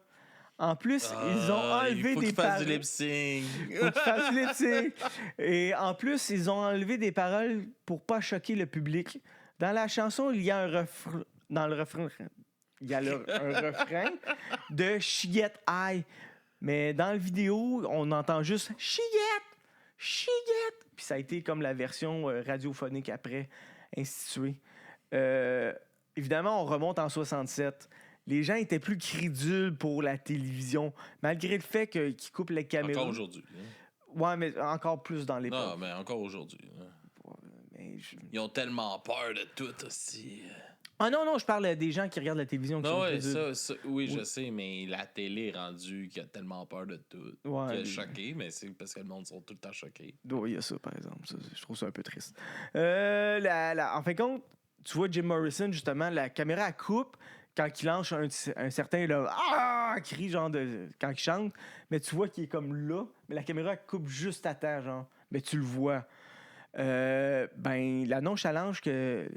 En plus, ils ont enlevé des paroles. Il faut qu'il fasse du lip-sync. Faut qu'il fasse du lip-sync. Et en plus, ils ont enlevé des paroles pour pas choquer le public. Dans la chanson, il y a un refrain. Dans le refrain, il y a un refrain de She Get High. Mais dans la vidéo, on entend juste She Get. Puis ça a été comme la version radiophonique après, instituée. Évidemment, on remonte en 67. Les gens étaient plus crédules pour la télévision, malgré le fait qu'ils coupent les caméras. Encore aujourd'hui. Hein? Ouais, mais encore plus dans l'époque. Non, mais encore aujourd'hui. Hein? Ils ont tellement peur de tout aussi. Ah non, je parle des gens qui regardent la télévision. Qui non, sont ouais, crédules. oui, je sais, mais la télé est rendue qui a tellement peur de tout. Ouais, qui est choqué, mais c'est parce que le monde sont tout le temps choqués. Oui, il y a ça, par exemple. Je trouve ça un peu triste. En fin de compte, tu vois Jim Morrison, justement, la caméra elle coupe quand il lance un certain cri, genre, quand il chante. Mais tu vois qu'il est comme là, mais la caméra elle coupe juste à terre, genre. Mais tu le vois. La nonchalance que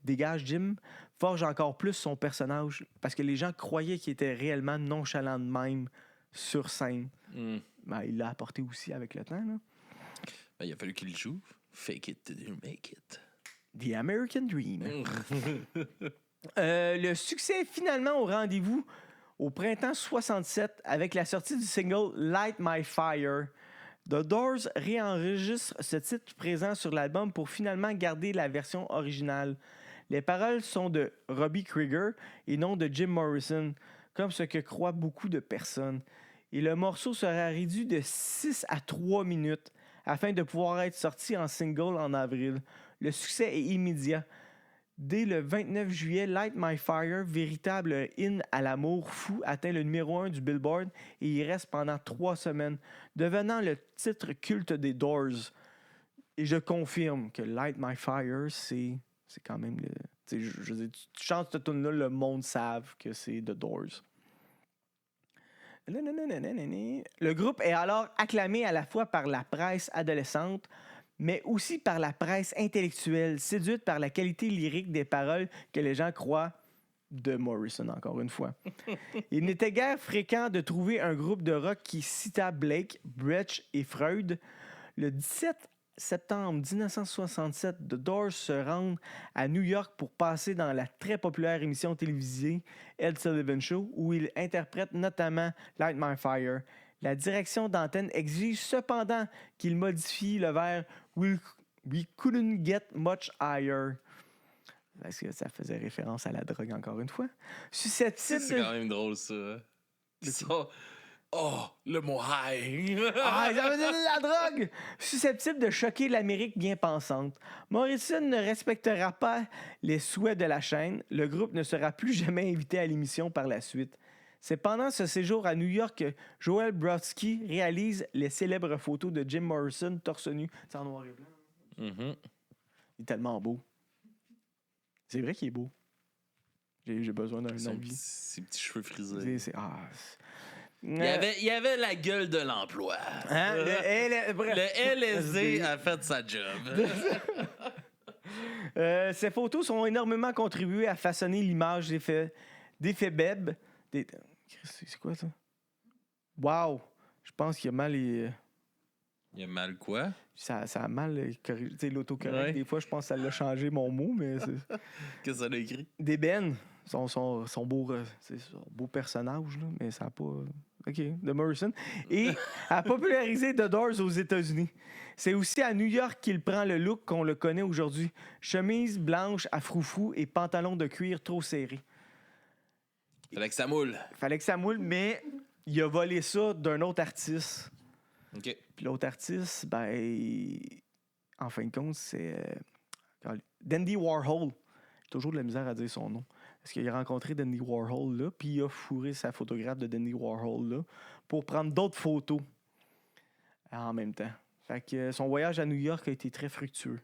dégage Jim forge encore plus son personnage parce que les gens croyaient qu'il était réellement nonchalant de même sur scène. Il l'a apporté aussi avec le temps. Là. Il a fallu qu'il joue. Fake it till you make it. The American Dream. Le succès est finalement au rendez-vous au printemps 67 avec la sortie du single Light My Fire. The Doors réenregistre ce titre présent sur l'album pour finalement garder la version originale. Les paroles sont de Robbie Krieger et non de Jim Morrison. comme ce que croient beaucoup de personnes. Et le morceau sera réduit de 6 à 3 minutes afin de pouvoir être sorti en single en avril. Le succès est immédiat. Dès le 29 juillet, Light My Fire, véritable hymne à l'amour fou, atteint le numéro 1 du Billboard et y reste pendant 3 semaines, devenant le titre culte des Doors. Et je confirme que Light My Fire, c'est quand même... je veux dire, tu chantes cette tune-là, le monde savent que c'est The Doors. Le groupe est alors acclamé à la fois par la presse adolescente, mais aussi par la presse intellectuelle, séduite par la qualité lyrique des paroles que les gens croient de Morrison, encore une fois. Il n'était guère fréquent de trouver un groupe de rock qui cita Blake, Brecht et Freud. Le 17 septembre 1967, The Doors se rendent à New York pour passer dans la très populaire émission télévisée Ed Sullivan Show, où ils interprètent notamment Light My Fire. La direction d'antenne exige cependant qu'ils modifient le vers We couldn't get much higher. Parce que ça faisait référence à la drogue, encore une fois. Susceptible C'est quand même drôle, ça. Ils sont... Oh, le mot high! Ah, ils avaient donné la drogue! Susceptible de choquer l'Amérique bien pensante. Morrison ne respectera pas les souhaits de la chaîne. Le groupe ne sera plus jamais invité à l'émission par la suite. C'est pendant ce séjour à New York que Joel Brodsky réalise les célèbres photos de Jim Morrison torse nu. C'est en noir et blanc. Mm-hmm. Il est tellement beau. C'est vrai qu'il est beau. J'ai besoin d'un Ses avis. petits cheveux frisés. Il y avait la gueule de l'emploi. Hein? Le LSD a fait sa job. Ces photos ont énormément contribué à façonner l'image d'effet Beb. C'est quoi ça? Wow! Je pense qu'il y a mal... Il y a mal quoi? Ça a mal corrigé. L'autocorrect, Ouais. des fois, je pense que ça l'a changé mon mot, mais... Qu'est-ce que ça a écrit? D'ébène. Son beau personnage, là, mais ça n'a pas... OK, de Morrison. Et a popularisé The Doors aux États-Unis. C'est aussi à New York qu'il prend le look qu'on le connaît aujourd'hui. Chemise blanche à froufrou et pantalon de cuir trop serré. Fallait que ça moule. Fallait que ça moule, mais il a volé ça d'un autre artiste. OK. Puis l'autre artiste, en fin de compte, c'est Dandy Warhol. J'ai toujours de la misère à dire son nom. Parce qu'il a rencontré Dandy Warhol là, puis il a fourré sa photographe de Dandy Warhol là, pour prendre d'autres photos en même temps. Fait que son voyage à New York a été très fructueux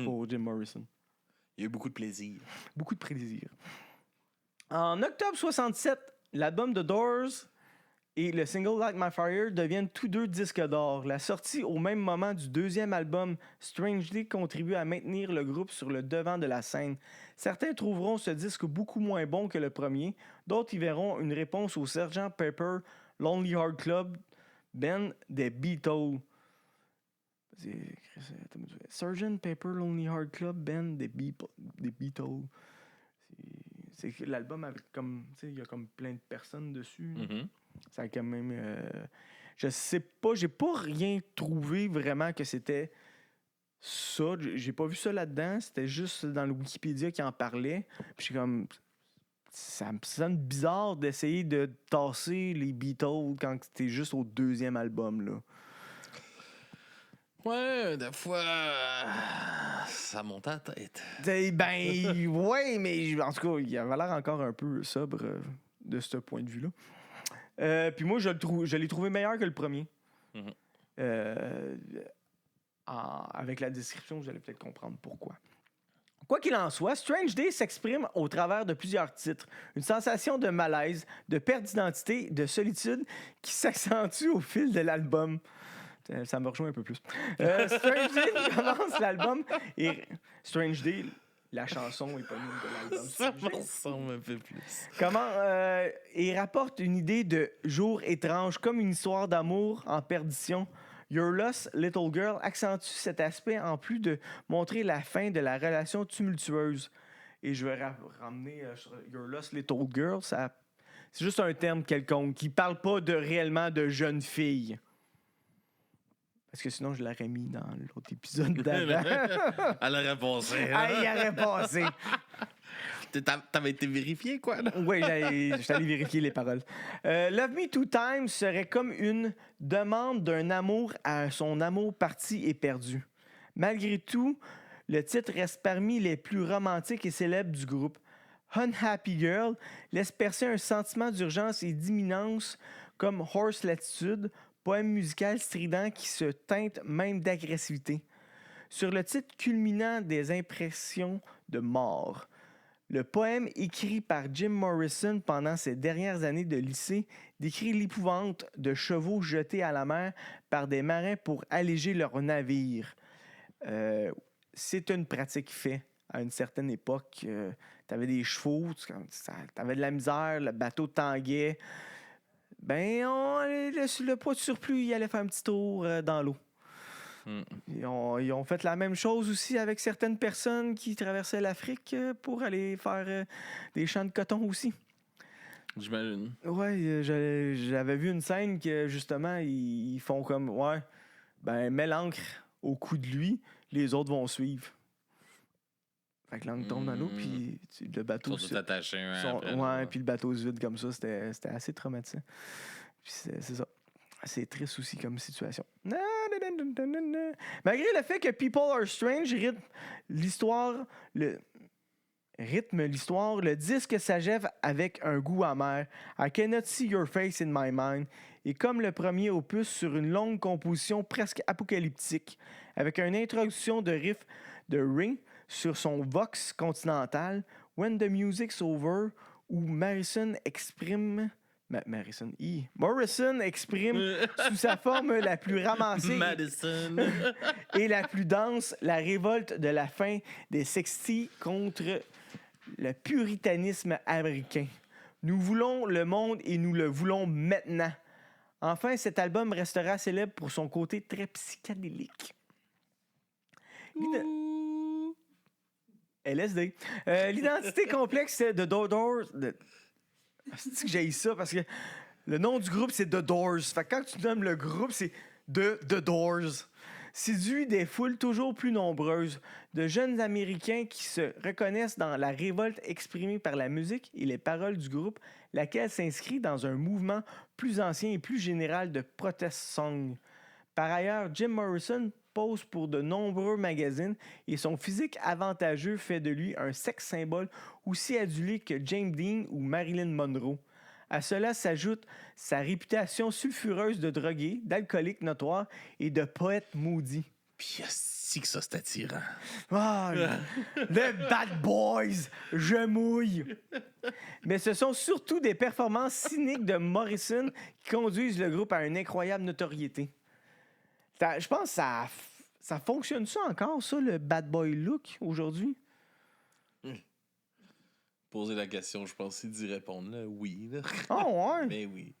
pour Jim Morrison. Il y a eu beaucoup de plaisir. Beaucoup de plaisir. En octobre 67, l'album The Doors et le single Light My Fire deviennent tous deux disques d'or. La sortie au même moment du deuxième album, Strangely, contribue à maintenir le groupe sur le devant de la scène. Certains trouveront ce disque beaucoup moins bon que le premier. D'autres y verront une réponse au Sgt. Pepper Lonely Hearts Club Band des Beatles. Sgt. Pepper Lonely Hearts Club Band des Beatles. C'est que l'album avec comme, tu sais, il y a comme plein de personnes dessus. Mm-hmm. Ça a quand même... je sais pas, j'ai pas rien trouvé vraiment que c'était ça. J'ai pas vu ça là-dedans. C'était juste dans le Wikipédia qui en parlait. Puis j'ai comme... Ça me sonne bizarre d'essayer de tasser les Beatles quand c'était juste au deuxième album, là. Ouais, des fois, ça monte à la tête. Ben, ouais, mais en tout cas, il avait l'air encore un peu sobre de ce point de vue-là. Puis moi, je l'ai trouvé meilleur que le premier. Mm-hmm. Avec la description, vous allez peut-être comprendre pourquoi. Quoi qu'il en soit, Strange Day s'exprime au travers de plusieurs titres. Une sensation de malaise, de perte d'identité, de solitude qui s'accentue au fil de l'album. Ça me rejoint un peu plus. Strange Day commence l'album et Strange Day, la chanson est pas nulle de l'album. Ça me ressemble un peu plus. Il rapporte une idée de jour étrange, comme une histoire d'amour en perdition. Your Lost Little Girl accentue cet aspect en plus de montrer la fin de la relation tumultueuse. Et je vais ramener Your Lost Little Girl, c'est juste un terme quelconque qui parle pas réellement de jeune fille. Parce que sinon, je l'aurais mis dans l'autre épisode d'avant. Elle aurait passé. Ah, il aurait passé. T'avais été vérifié, quoi, là? Oui, j'étais allé vérifier les paroles. Love Me Two Times serait comme une demande d'un amour à son amour parti et perdu. Malgré tout, le titre reste parmi les plus romantiques et célèbres du groupe. Unhappy Girl laisse percer un sentiment d'urgence et d'imminence comme Horse Latitude, poème musical strident qui se teinte même d'agressivité. Sur le titre culminant des impressions de mort, le poème écrit par Jim Morrison pendant ses dernières années de lycée décrit l'épouvante de chevaux jetés à la mer par des marins pour alléger leur navire. C'est une pratique faite à une certaine époque. Tu avais des chevaux, tu avais de la misère, le bateau tanguait. Ben, le poids de surplus, il allait faire un petit tour dans l'eau. Ils ont fait la même chose aussi avec certaines personnes qui traversaient l'Afrique pour aller faire des champs de coton aussi. J'imagine. Ouais, j'avais vu une scène que justement, ils font comme, ouais, ben, mets l'ancre au cou de lui, les autres vont suivre. Fait que l'ancre tombe dans l'eau, puis le bateau... Ils sont tous attachés après. Ouais, puis le bateau se vide comme ça, c'était assez traumatisant. Puis c'est ça. C'est triste aussi comme situation. Malgré le fait que People Are Strange rythme l'histoire, le disque s'achève avec un goût amer. I Cannot See Your Face in My Mind est comme le premier opus sur une longue composition presque apocalyptique, avec une introduction de riff de Ring sur son Vox continental, When the Music's Over, où Morrison exprime sous sa forme la plus ramassée et la plus dense la révolte de la fin des 60s contre le puritanisme américain. Nous voulons le monde et nous le voulons maintenant. Enfin, cet album restera célèbre pour son côté très psychédélique. LSD. L'identité complexe de Doors... C'est que j'ai ça parce que le nom du groupe, c'est The Doors. Fait que quand tu nommes le groupe, c'est The Doors. Séduit des foules toujours plus nombreuses, de jeunes Américains qui se reconnaissent dans la révolte exprimée par la musique et les paroles du groupe, laquelle s'inscrit dans un mouvement plus ancien et plus général de protest song. Par ailleurs, Jim Morrison pose pour de nombreux magazines et son physique avantageux fait de lui un sex symbole aussi adulé que James Dean ou Marilyn Monroe. À cela s'ajoute sa réputation sulfureuse de drogué, d'alcoolique notoire et de poète maudit. Puis si que ça, c'est attirant. Ah, les Bad Boys, je mouille. Mais ce sont surtout des performances cyniques de Morrison qui conduisent le groupe à une incroyable notoriété. Je pense que ça fonctionne ça encore, ça, le bad boy look, aujourd'hui? Poser la question, je pense d'y répondre, là, oui. Là. Oh, ouais? Mais oui.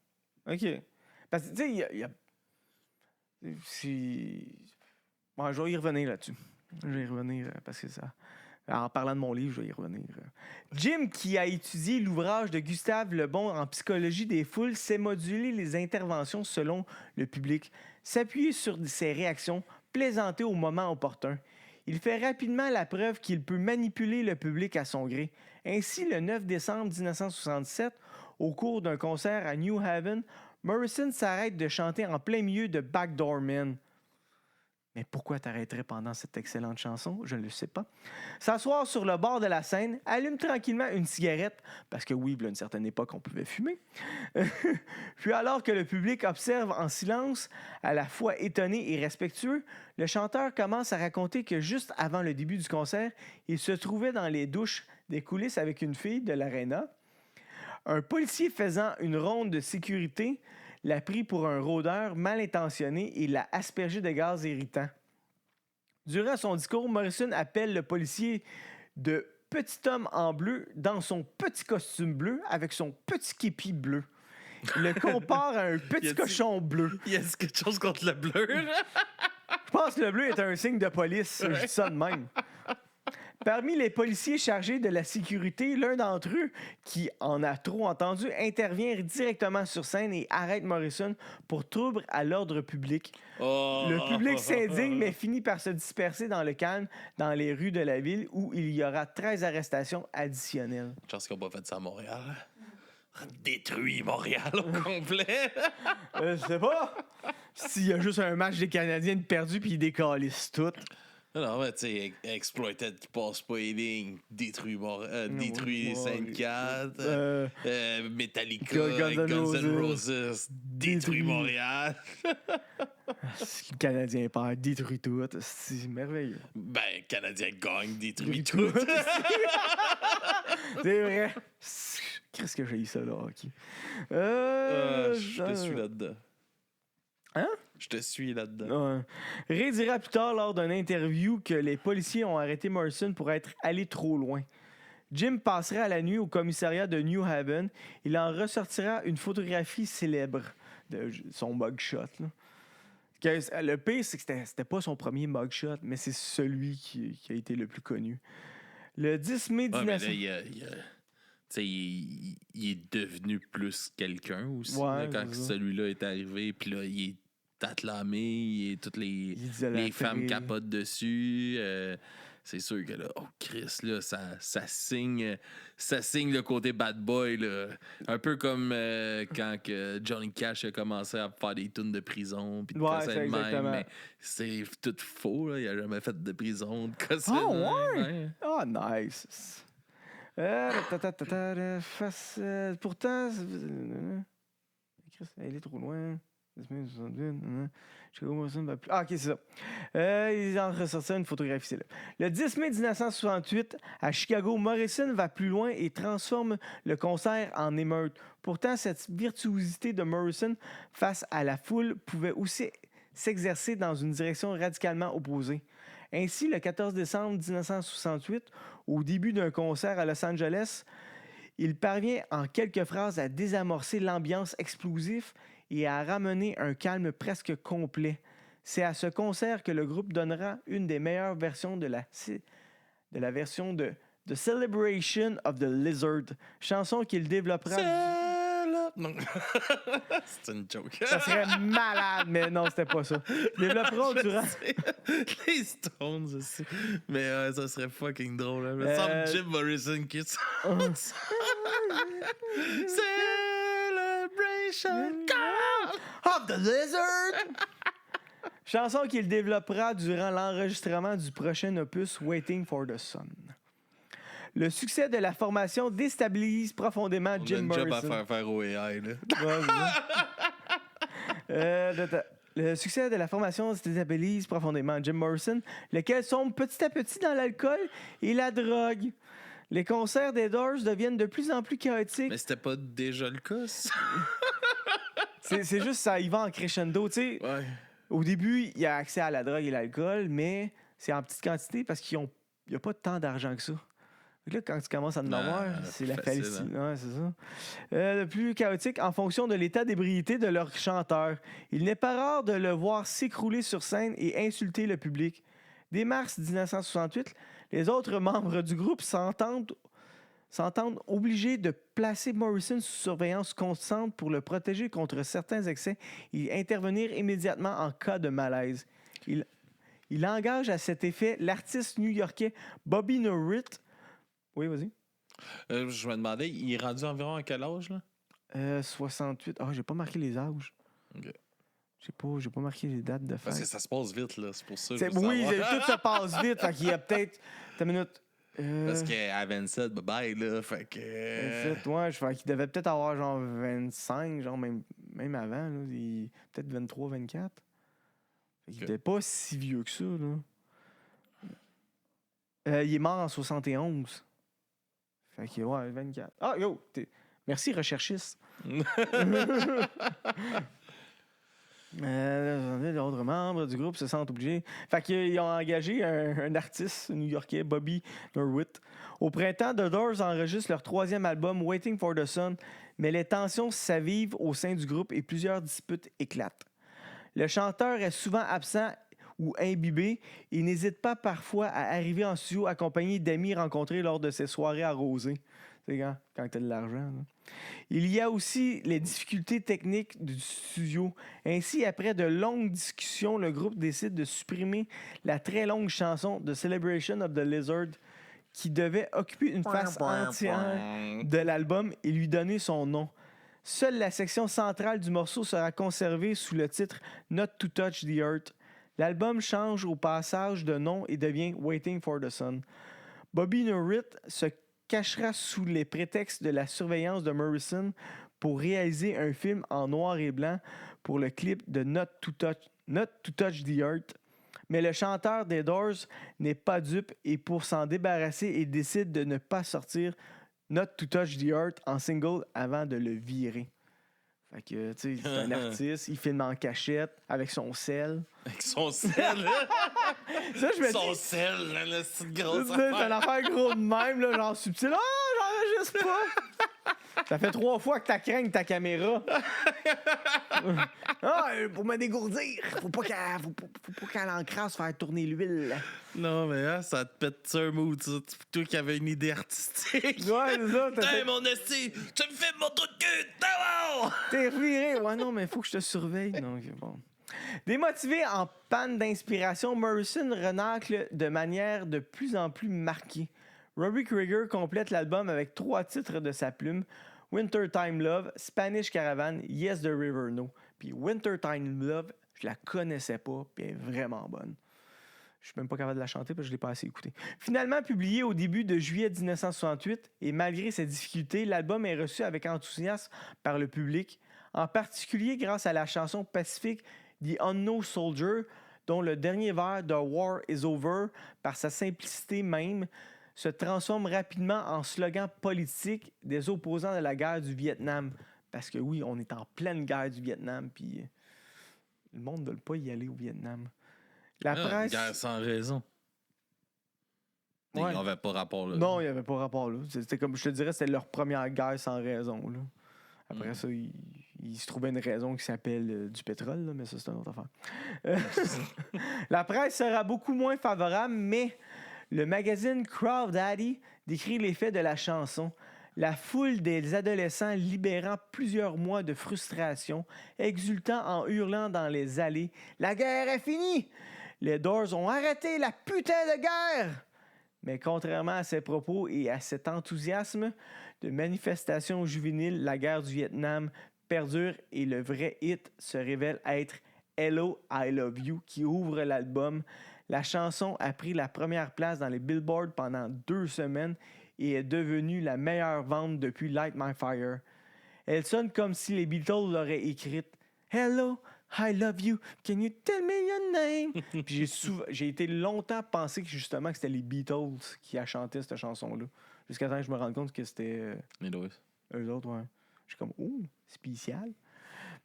OK. Parce que, tu sais, il y a... Bon, je vais y revenir là-dessus. Je vais y revenir parce que ça... En parlant de mon livre, je vais y revenir. Jim, qui a étudié l'ouvrage de Gustave Le Bon en psychologie des foules, sait moduler les interventions selon le public, s'appuyer sur ses réactions, plaisanter au moment opportun. Il fait rapidement la preuve qu'il peut manipuler le public à son gré. Ainsi, le 9 décembre 1967, au cours d'un concert à New Haven, Morrison s'arrête de chanter en plein milieu de Backdoor Man. Mais pourquoi t'arrêterais pendant cette excellente chanson? Je ne le sais pas. S'asseoir sur le bord de la scène, allume tranquillement une cigarette, parce que oui, à une certaine époque, on pouvait fumer. Puis alors que le public observe en silence, à la fois étonné et respectueux, le chanteur commence à raconter que juste avant le début du concert, il se trouvait dans les douches des coulisses avec une fille de l'aréna. Un policier faisant une ronde de sécurité l'a pris pour un rôdeur mal intentionné et l'a aspergé de gaz irritant. Durant son discours, Morrison appelle le policier de petit homme en bleu dans son petit costume bleu avec son petit képi bleu. Il le compare à un petit cochon bleu. Y a quelque chose contre le bleu, là? Je pense que le bleu est un signe de police. Je dis ça de même. Parmi les policiers chargés de la sécurité, l'un d'entre eux, qui en a trop entendu, intervient directement sur scène et arrête Morrison pour trouble à l'ordre public. Le public s'indigne, mais finit par se disperser dans le calme dans les rues de la ville où il y aura 13 arrestations additionnelles. Chance qu'on n'a pas fait ça à Montréal. Détruit Montréal au complet. Je sais pas. S'il y a juste un match des Canadiens de perdu puis ils décalissent tout. Non, mais tu sais, Exploited qui passe pas les lignes, détruit Ouais. Sainte-Cat, Metallica, Guns N' Guns N' Roses. Roses, détruit Montréal. Si le Canadien perd, détruit tout. C'est merveilleux. Ben, Canadien gagne, détruit Détruit tout. C'est vrai. Qu'est-ce que j'ai eu ça là, ok. Je te suis là-dedans. Hein? Je te suis là-dedans. Ouais. Ray dira plus tard lors d'une interview que les policiers ont arrêté Morrison pour être allé trop loin. Jim passerait à la nuit au commissariat de New Haven. Il en ressortira une photographie célèbre de son mugshot. Là. Le pire, c'est que c'était pas son premier mugshot, mais c'est celui qui a été le plus connu. Le 10 mai 1900... il est devenu plus quelqu'un aussi Ouais, là, quand c'est ça. celui-là est arrivé. Puis là, il est acclamé. Toutes les idolâtré. femmes capotent dessus. C'est sûr que là, oh Chris, là, ça signe le côté bad boy. Là. Un peu comme quand que Johnny Cash a commencé à faire des tunes de prison. Puis de Ouais, casser c'est de même, exactement. mais c'est tout faux. Là. Il a jamais fait de prison. De casser Ah, de même, ouais? hein. Ah, nice. Pourtant, Chris, elle est trop loin. Ah, ok, c'est ça. Il en ressortit une photographie, c'est là. Le 10 mai 1968, à Chicago, Morrison va plus loin et transforme le concert en émeute. Pourtant, cette virtuosité de Morrison face à la foule pouvait aussi s'exercer dans une direction radicalement opposée. Ainsi, le 14 décembre 1968, au début d'un concert à Los Angeles, il parvient en quelques phrases à désamorcer l'ambiance explosive et à ramener un calme presque complet. C'est à ce concert que le groupe donnera une des meilleures versions de la version de The Celebration of the Lizard, chanson qu'il développera... Non. C'est une joke. Ça serait malade, mais non, c'était pas ça. Il développera durant... Les Stones aussi. Mais ça serait fucking drôle. Hein. Me semble Jim Morrison qui chante ça. Celebration of the Lizard! Chanson qu'il développera durant l'enregistrement du prochain opus Waiting for the Sun. Le succès de la formation déstabilise profondément On a Jim une Morrison. job à faire au AI, là. Le succès de la formation déstabilise profondément Jim Morrison, lequel sombre petit à petit dans l'alcool et la drogue. Les concerts des Doors deviennent de plus en plus chaotiques. Mais c'était pas déjà le cas, ça? C'est juste ça, il va en crescendo, tu sais. Ouais. Au début, il y a accès à la drogue et l'alcool, mais c'est en petite quantité parce qu'il n'y a pas tant d'argent que ça. Fait que là, quand tu commences à en avoir, c'est la facile, félicité. Ouais, c'est ça. Le plus chaotique en fonction de l'état d'ébriété de leur chanteur. Il n'est pas rare de le voir s'écrouler sur scène et insulter le public. Dès mars 1968, les autres membres du groupe s'entendent obligés de placer Morrison sous surveillance constante pour le protéger contre certains excès et intervenir immédiatement en cas de malaise. Il engage à cet effet l'artiste new-yorkais Bobby Norwitt. Oui, vas-y. Je me demandais, il est rendu environ à quel âge, là? 68. Ah, j'ai pas marqué les âges. OK. J'ai pas marqué les dates de fête. Parce que ça se passe vite, là. C'est pour ça que C'est- je veux oui, savoir. tout se passe vite. Fait qu'il y a peut-être... Attends une minute. Parce qu'à 27, bye-bye, là. Fait que... Ouais, fait qu'il devait peut-être avoir genre 25, genre même avant. Là, peut-être 23, 24. Fait qu'il était pas si vieux que ça, là. Il est mort en 71. Fait que, ouais, 24. Ah, yo! Merci, recherchiste. D'autres membres du groupe se sentent obligés. Fait qu'ils ont engagé un artiste new-yorkais, Bobby Norwitt. Au printemps, The Doors enregistrent leur 3e album, Waiting for the Sun, mais les tensions s'avivent au sein du groupe et plusieurs disputes éclatent. Le chanteur est souvent absent ou imbibé et n'hésite pas parfois à arriver en studio accompagné d'amis rencontrés lors de ses soirées arrosées. C'est quand tu as de l'argent. Là. Il y a aussi les difficultés techniques du studio. Ainsi, après de longues discussions, le groupe décide de supprimer la très longue chanson The Celebration of the Lizard qui devait occuper une face entière de l'album et lui donner son nom. Seule la section centrale du morceau sera conservée sous le titre Not to Touch the Earth. L'album change au passage de nom et devient Waiting for the Sun. Bobby Norrit se cachera sous les prétextes de la surveillance de Morrison pour réaliser un film en noir et blanc pour le clip de Not to Touch the Earth. Mais le chanteur des Doors n'est pas dupe et pour s'en débarrasser, il décide de ne pas sortir Not to Touch the Earth en single avant de le virer. Fait que, tu sais, c'est un artiste, il filme en cachette avec son sel. Avec son sel, Ça, je me son dis, sel, là, c'est grosse c'est une affaire. affaire gros de même, là, genre subtil. J'enregistre pas! Ça fait 3 fois que t'as craignes ta caméra. Pour me dégourdir. Faut pas qu'elle en crasse faire tourner l'huile. Non, mais hein, ça te pète sur un mood, ça. Toi qui avais une idée artistique. Ouais, c'est ça. Putain, mon esti, tu me fais mon trou de cul, t'as T'es reviré. Ouais, non, mais faut que je te surveille. Donc, bon. Démotivé en panne d'inspiration, Morrison renacle de manière de plus en plus marquée. Robbie Krieger complète l'album avec 3 titres de sa plume. Wintertime Love, Spanish Caravan, Yes the River No. Puis Wintertime Love, je la connaissais pas, puis elle est vraiment bonne. Je suis même pas capable de la chanter parce que je l'ai pas assez écoutée. Finalement publié au début de juillet 1968, et malgré ses difficultés, l'album est reçu avec enthousiasme par le public, en particulier grâce à la chanson pacifique The Unknown Soldier, dont le dernier vers The War is Over, par sa simplicité même, se transforme rapidement en slogan politique des opposants de la guerre du Vietnam. Parce que oui, on est en pleine guerre du Vietnam, puis le monde ne veut pas y aller au Vietnam. La presse... Guerre sans raison. Ouais. Il n'y avait pas rapport là. Non, il n'y avait pas rapport là. C'était comme, je te dirais, c'était leur première guerre sans raison. Là. Après ça, il se trouvait une raison qui s'appelle du pétrole, là, mais ça, c'est une autre affaire. La presse sera beaucoup moins favorable, mais le magazine Crowd Daddy décrit l'effet de la chanson. La foule des adolescents libérant plusieurs mois de frustration, exultant en hurlant dans les allées « La guerre est finie! Les Doors ont arrêté la putain de guerre! » Mais contrairement à ces propos et à cet enthousiasme de manifestation juvénile, la guerre du Vietnam perdure et le vrai hit se révèle être « Hello, I Love You » qui ouvre l'album. La chanson a pris la première place dans les Billboard pendant 2 semaines et est devenue la meilleure vente depuis Light My Fire. Elle sonne comme si les Beatles l'auraient écrite. Hello, I love you, can you tell me your name? Puis j'ai été longtemps pensé que justement que c'était les Beatles qui a chanté cette chanson-là. Jusqu'à temps que je me rende compte que c'était Les Doors. eux autres, ouais. Je suis comme, oh, spécial.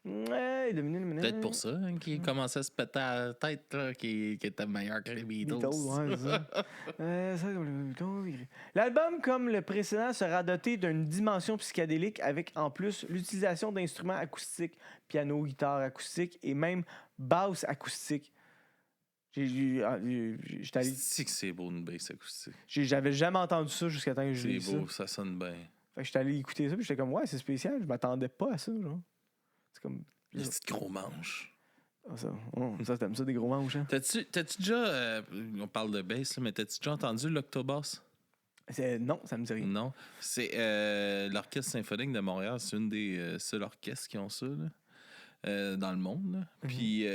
Ouais, Peut-être pour ça hein, qu'il commençait à se péter à la tête, là, qui était meilleur que les Beatles. Ouais, c'est ça. L'album, comme le précédent, sera doté d'une dimension psychédélique avec en plus l'utilisation d'instruments acoustiques, piano, guitare acoustique et même basse acoustique. J'étais allé... C'est que c'est beau une bass acoustique. J'avais jamais entendu ça jusqu'à temps que je C'est l'ai beau, ça sonne bien. Fait que j'étais allé écouter ça, puis j'étais comme, ouais, c'est spécial, je m'attendais pas à ça, genre. C'est comme... Les petites gros manches. Ah, ça, t'aimes ça, des gros manches, hein? T'as-tu déjà... on parle de bass, là, mais t'as-tu déjà entendu l'Octobass? Non, ça me dit rien. Non. C'est l'Orchestre symphonique de Montréal. C'est une des seuls orchestres qui ont ça, là, dans le monde, là. Puis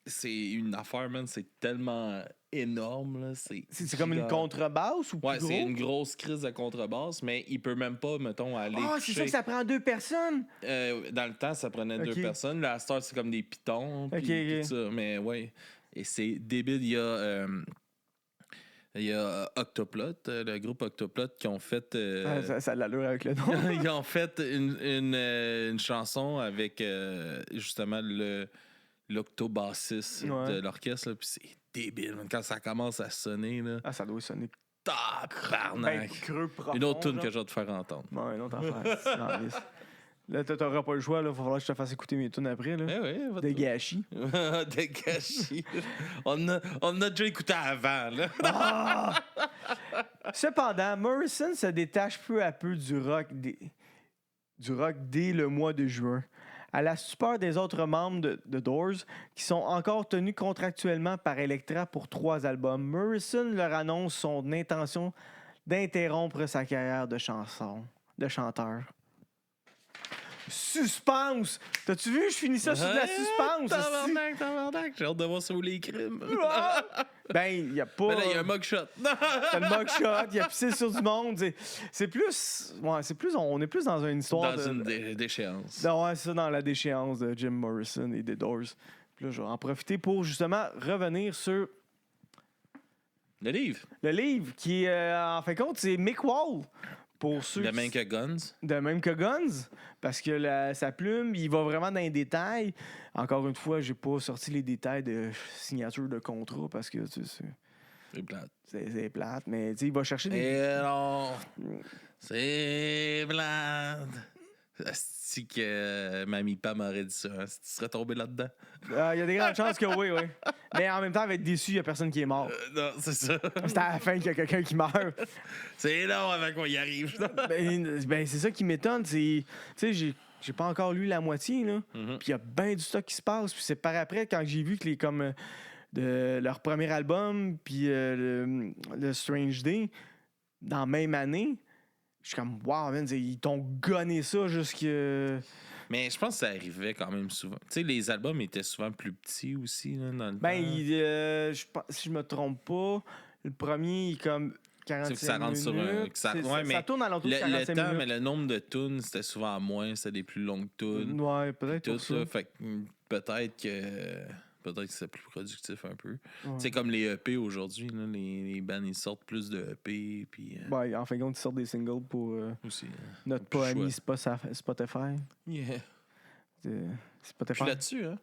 c'est une affaire, man, c'est tellement énorme, là. C'est comme une contrebasse ou plus ouais, gros? c'est une grosse crise de contrebasse, mais il peut même pas, mettons, aller Ah, c'est ça que ça prend 2 personnes? dans le temps, ça prenait 2 personnes. Là, à cette heure, c'est comme des pitons, puis tout ça. Mais ouais, et c'est débile. Il y a Octoplot, le groupe Octoplot, qui ont fait... ça a l'allure avec le nom. ils ont fait une chanson avec, justement, l'octobassiste de l'orchestre, là, puis c'est débile. Quand ça commence à sonner, là... Ah, ça doit sonner... Tabarnak! creux profond, une autre tune genre. que je vais te faire entendre. Bon, une autre affaire. Là, t'auras pas le choix, là. Va falloir que je te fasse écouter mes tunes après, là. Eh oui, De gâchis. de gâchis. On a déjà écouté avant, là. Ah! Cependant, Morrison se détache peu à peu du rock dès le mois de juin. À la stupeur des autres membres de Doors, qui sont encore tenus contractuellement par Elektra pour 3 albums, Morrison leur annonce son intention d'interrompre sa carrière de chanteur. Suspense! T'as-tu vu? Je finis ça sur de la suspense. Tabarnak. J'ai hâte de voir ça où les crimes. Ben, il n'y a pas... Ben là, il y a un mugshot. T'as le mugshot, il a pissé sur du monde. C'est plus... Ouais, c'est plus... On est plus dans une histoire Dans une déchéance. Non, ouais, c'est ça, dans la déchéance de Jim Morrison et des Doors. Puis là, je vais en profiter pour, justement, revenir sur... Le livre. Le livre, qui est, en fin de compte, c'est Mick Wall. Pour ceux De même que Guns. De même que Guns, parce que sa plume, il va vraiment dans les détails. Encore une fois, j'ai pas sorti les détails de signature de contrat parce que C'est plate. c'est plate, mais il va chercher des. Et non, c'est plate. Si que Mamie Pam m'aurait dit ça, hein, si tu serais tombé là-dedans. Il y a des grandes chances que oui. Mais en même temps, avec déçu, il y a personne qui est mort. Non, c'est ça. C'est à la fin qu'il y a quelqu'un qui meurt. C'est long avant qu'on y arrive. Ben, c'est ça qui m'étonne. Tu sais, j'ai pas encore lu la moitié, là. Mhm. Puis il y a bien du stock qui se passe. Puis c'est par après, quand j'ai vu que de leur premier album, puis le Strange Day, dans la même année, je suis comme, wow, man, ils t'ont gonné ça jusque. Mais je pense que ça arrivait quand même souvent. Tu sais, les albums étaient souvent plus petits aussi, là, dans le Ben, temps. si je me trompe pas, le premier, il est comme 45 que ça rentre sur un. minutes. Ça Ça tourne à l'entour de 45 le temps, minutes. mais le nombre de tunes, c'était souvent moins. C'était des plus longues tunes. Ouais, peut-être Tout pour ça. ça. Fait que peut-être que c'est plus productif un peu. Ouais. C'est comme les EP aujourd'hui. Là, les bands, ils sortent plus de EP. Puis, Ouais, en fin de compte, ils sortent des singles pour aussi. notre plus pas ami choix. Spotify. Yeah. Spotify. Puis là-dessus, hein?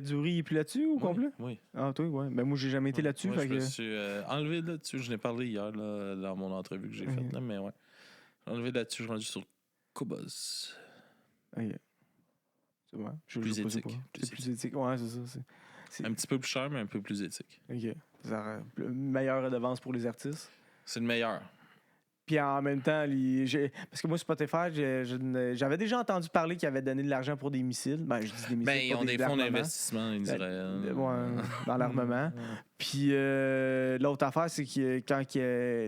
Dury, il est plus là-dessus au complet? Oui. Ah, toi, ouais. Ben, moi, j'ai jamais été là-dessus. Moi, fait je me que... suis enlevé là-dessus. Je n'ai parlé hier là, dans mon entrevue que j'ai faite. Là, mais ouais. J'ai enlevé là-dessus. Je suis rendu sur Cobos. Ok. C'est vrai. Plus sais pas c'est éthique. quoi. C'est plus éthique. Ouais, c'est ça. Un petit peu plus cher, mais un peu plus éthique. OK. Meilleure redevance pour les artistes. C'est le meilleur. Puis en même temps, parce que moi, Spotify, j'avais déjà entendu parler qu'ils avaient donné de l'argent pour des missiles. Ben, je dis des missiles. Ben, ils pas ont des fonds armements. d'investissement, ils diraient. Dans l'armement. Puis l'autre affaire, c'est que quand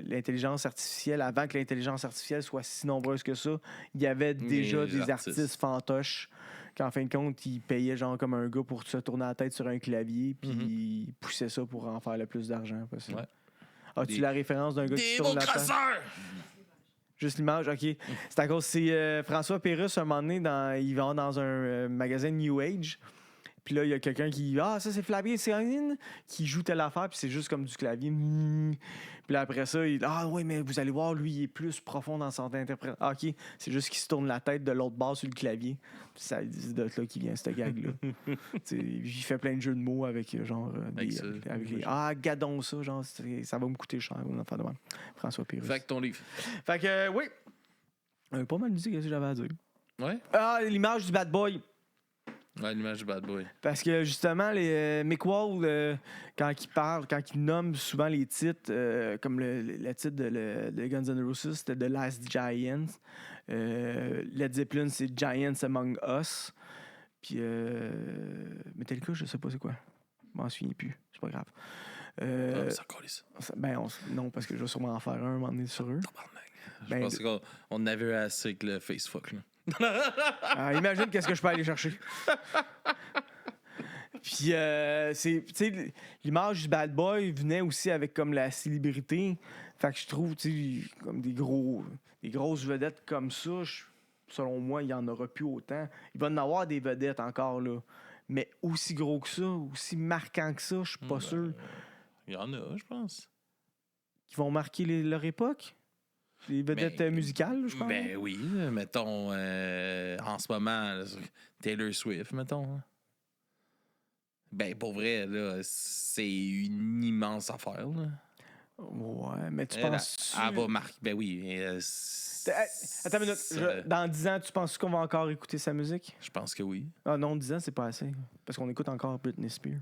l'intelligence artificielle, avant que l'intelligence artificielle soit si nombreuse que ça, il y avait déjà des artistes fantoches qu'en fin de compte, ils payaient genre comme un gars pour se tourner la tête sur un clavier, puis ils poussaient ça pour en faire le plus d'argent possible. Ouais. As-tu la référence d'un gars qui se tourne la tête? Juste l'image, OK. C'est à cause, c'est François Pérusse, un moment donné, il va dans un magasin New Age. Puis là, il y a quelqu'un qui ça c'est Flavien Céline qui joue telle affaire, puis c'est juste comme du clavier. Puis là, après ça, oui, mais vous allez voir, lui, il est plus profond dans son interprétation. Ah, OK, c'est juste qu'il se tourne la tête de l'autre bord sur le clavier. Puis c'est de là qui vient, cette gag-là. Il fait plein de jeux de mots avec genre. Avec les gadons ça, genre, ça va me coûter cher. Enfin, de même. François Pérusse. Fait que ton livre. Fait que, oui. Pas mal dit ce que j'avais à dire. Ouais. Ah, l'image du bad boy. Ouais, l'image du bad boy. Parce que justement, Mick Wall, quand il nomme souvent les titres, comme le titre de Guns N' Roses, c'était The Last Giants. Led Zeppelin, c'est Giants Among Us. Puis Metallica, je sais pas c'est quoi. Je m'en souviens plus. C'est pas grave. Ça colisse. Non, parce que je vais sûrement en faire un moment donné sur eux. Je pense qu'on avait assez avec le Facebook. Là. Imagine qu'est-ce que je peux aller chercher. Puis, l'image du bad boy venait aussi avec comme la célébrité. Fait que je trouve, comme des grosses vedettes comme ça, selon moi, il n'y en aura plus autant. Il va y en avoir des vedettes encore, là. Mais aussi gros que ça, aussi marquant que ça, je suis pas sûr. Il y en a, je pense. Qui vont marquer leur époque? Les vedettes musicales, je pense. Ben oui, mettons, en ce moment, là, Taylor Swift, mettons. Hein. Ben, pour vrai, là, c'est une immense affaire, là. Ouais, mais tu Elle, penses... elle va marquer. Ben oui. Attends une minute. Dans 10 ans, tu penses qu'on va encore écouter sa musique? Je pense que oui. Ah non, 10 ans, c'est pas assez. Parce qu'on écoute encore Britney Spears.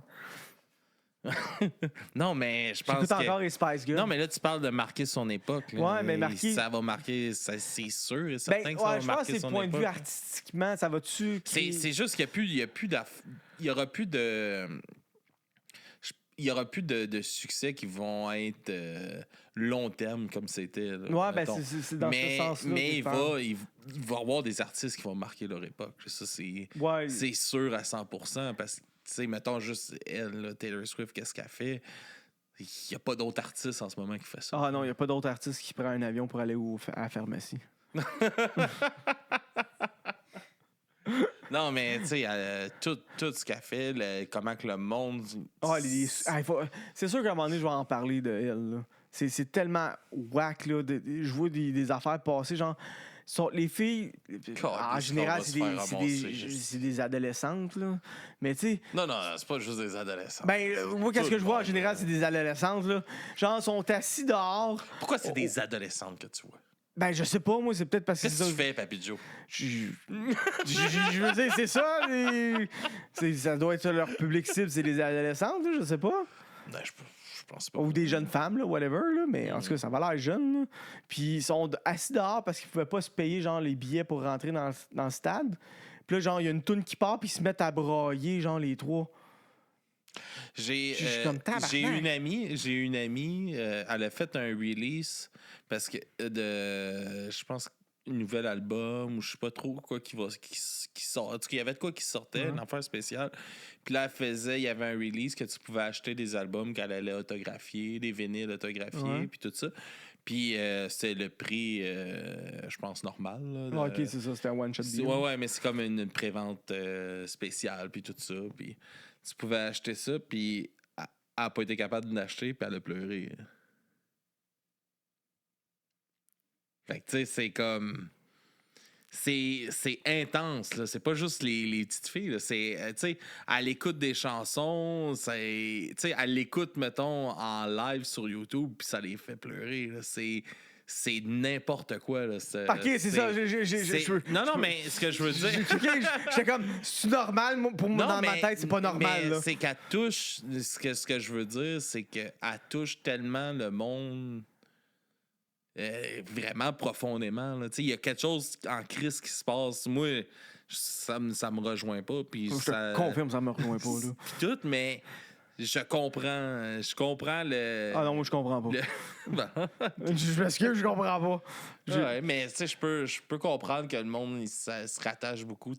Non, mais je pense J'écoute que... encore les Spice Girls. Non, mais là, tu parles de marquer son époque. Là. Ouais, mais marquer... Ça va marquer... C'est sûr et certain Ben, que ça va je pense marquer que c'est son le point époque. de vue artistiquement, ça va-tu... C'est juste qu'il n'y a plus il y aura plus de... Il n'y aura plus de succès qui vont être long terme comme c'était. Là, Ouais, ben mettons. c'est dans ce sens-là. Mais que il je parle. va y avoir des artistes qui vont marquer leur époque. Ça, Ouais. c'est sûr à 100%. Parce que, tu sais, mettons juste elle, là, Taylor Swift, qu'est-ce qu'elle fait? Il n'y a pas d'autres artistes en ce moment qui font ça. Ah non, il n'y a pas d'autre artiste qui prend un avion pour aller à la pharmacie. Non, mais tu sais, tout ce qu'elle fait, comment que le monde. C'est sûr qu'à un moment donné, je vais en parler de elle. Là. C'est tellement whack. Là, je vois des affaires passer. Genre, les filles, en général, c'est des adolescentes. Là. Mais tu sais. Non, c'est pas juste des adolescents. Ben, moi, qu'est-ce que je vois en général, c'est des adolescentes. Là. Genre, sont assis dehors. Pourquoi c'est des adolescentes que tu vois? Ben, je sais pas, moi, c'est peut-être parce que... Qu'est-ce que tu fais, Papy Joe? Je veux dire, c'est ça. Ça doit être leur public cible, c'est les adolescentes, là, je sais pas. Non, je pense pas. Ou des jeunes femmes, là, whatever, là, mais en tout cas, ça va l'air jeune. Là. Puis ils sont assis dehors parce qu'ils pouvaient pas se payer genre les billets pour rentrer dans le stade. Puis là, genre, il y a une toune qui part, puis ils se mettent à brailler, genre, les trois. J'ai une amie, elle a fait un release parce que je pense un nouvel album ou je sais pas trop quoi qui sort. En tout cas, il y avait de quoi qui sortait, une affaire spéciale. Puis là, il y avait un release que tu pouvais acheter des albums qu'elle allait autographier, des vinyles autographiés, puis tout ça. Puis c'était le prix, je pense, normal. Là, OK, c'est ça, c'était un one-shot deal. Ouais, mais c'est comme une prévente spéciale, puis tout ça. Puis tu pouvais acheter ça, puis elle n'a pas été capable de l'acheter, puis elle a pleuré. Fait que, tu sais, c'est comme... C'est intense, là. C'est pas juste les petites filles, là. C'est, tu sais, elle écoute des chansons, tu sais, elle l'écoute, mettons, en live sur YouTube, puis ça les fait pleurer, là. C'est n'importe quoi, là. OK, c'est ça. Non, mais ce que je veux dire... J'étais comme, c'est normal? Pour moi, dans ma tête, c'est pas normal, mais là. c'est qu'elle touche... Ce que je veux dire, c'est qu'elle touche tellement le monde... vraiment profondément. Il y a quelque chose en crise qui se passe. Moi, ça me rejoint pas. Puis je te confirme, ça me rejoint pas. Là. Puis tout, mais je comprends le... Ah non, moi, je comprends pas. Je m'excuse, je comprends pas. Ouais, mais tu sais, je peux comprendre que le monde il se rattache beaucoup.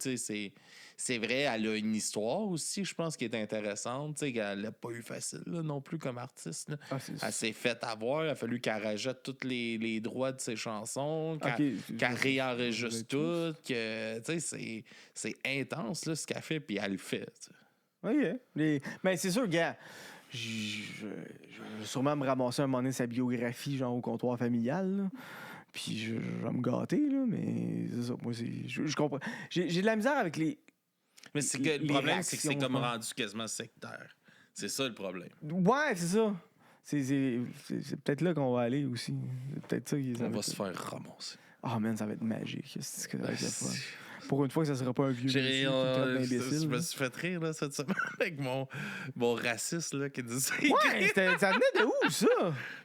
C'est vrai, elle a une histoire aussi, je pense, qui est intéressante. Elle n'a pas eu facile là, non plus comme artiste. Là. Elle s'est fait avoir. Il a fallu qu'elle rachète tous les droits de ses chansons, qu'elle réenregistre tout. C'est intense là, ce qu'elle fait, puis elle le fait. T'sais. Oui, mais c'est sûr, gars, je vais sûrement me ramasser un moment donné sa biographie, genre au comptoir familial. Là. Puis je vais me gâter, là, mais c'est ça. Moi, je comprends. J'ai de la misère avec les. Mais c'est que le problème, c'est que c'est comme rendu quasiment sectaire. C'est ça le problème. Ouais, c'est ça. C'est peut-être là qu'on va aller aussi. C'est peut-être ça On va se faire ramasser. Ah, man, ça va être magique. C'est que ça va être fun. Pour une fois que ça sera pas un vieux je me suis fait rire là, cette semaine avec mon raciste là, qui disait... Ouais, ça venait de où, ça?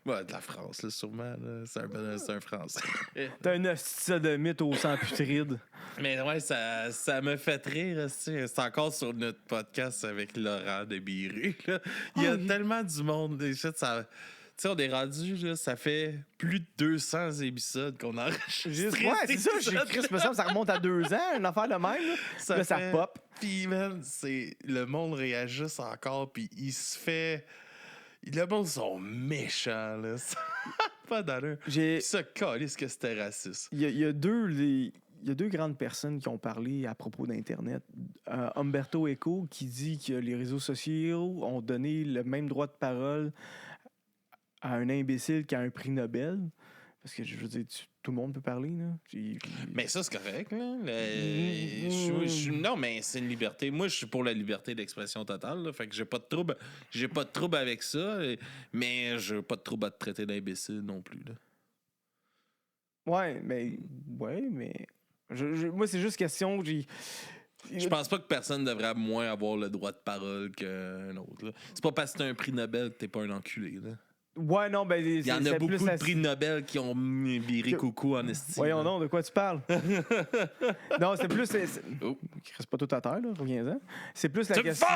Ouais, de la France, là, sûrement. Là. C'est un Français. T'as un sodomite au sang putride. Mais ouais, ça me fait rire. C'est encore sur notre podcast avec Laurent de Biru. Il y a tellement du monde. Des choses, ça... Tu sais, on est rendu, là, ça fait plus de 200 épisodes qu'on a enregistré. Ouais, c'est ça, j'ai écrit, ça remonte à 2 ans, une affaire de même. Là, ça pop. Puis, man, le monde réagisse encore, puis il se fait... Le monde sont méchants, là. Ça n'a pas d'allure. Ça calisse que c'était raciste. Il y a deux grandes personnes qui ont parlé à propos d'Internet. Umberto Eco, qui dit que les réseaux sociaux ont donné le même droit de parole à un imbécile qui a un prix Nobel. Parce que, je veux dire, tout le monde peut parler. Là. Mais ça, c'est correct. Là. Non, mais c'est une liberté. Moi, je suis pour la liberté d'expression totale. Là. Fait que j'ai pas de trouble. J'ai pas de trouble avec ça. Mais j'ai pas de trouble à te traiter d'imbécile non plus. Là. Ouais, mais. Moi, c'est juste question. Je pense pas que personne devrait moins avoir le droit de parole qu'un autre. Là. C'est pas parce que t'as un prix Nobel que t'es pas un enculé. Là. Ouais, non, ben. Il y en a beaucoup de prix Nobel qui ont viré coucou en estime. Voyons donc, de quoi tu parles? Non, c'est plus. Oh, il reste pas tout à terre, là, reviens-en. C'est plus la question.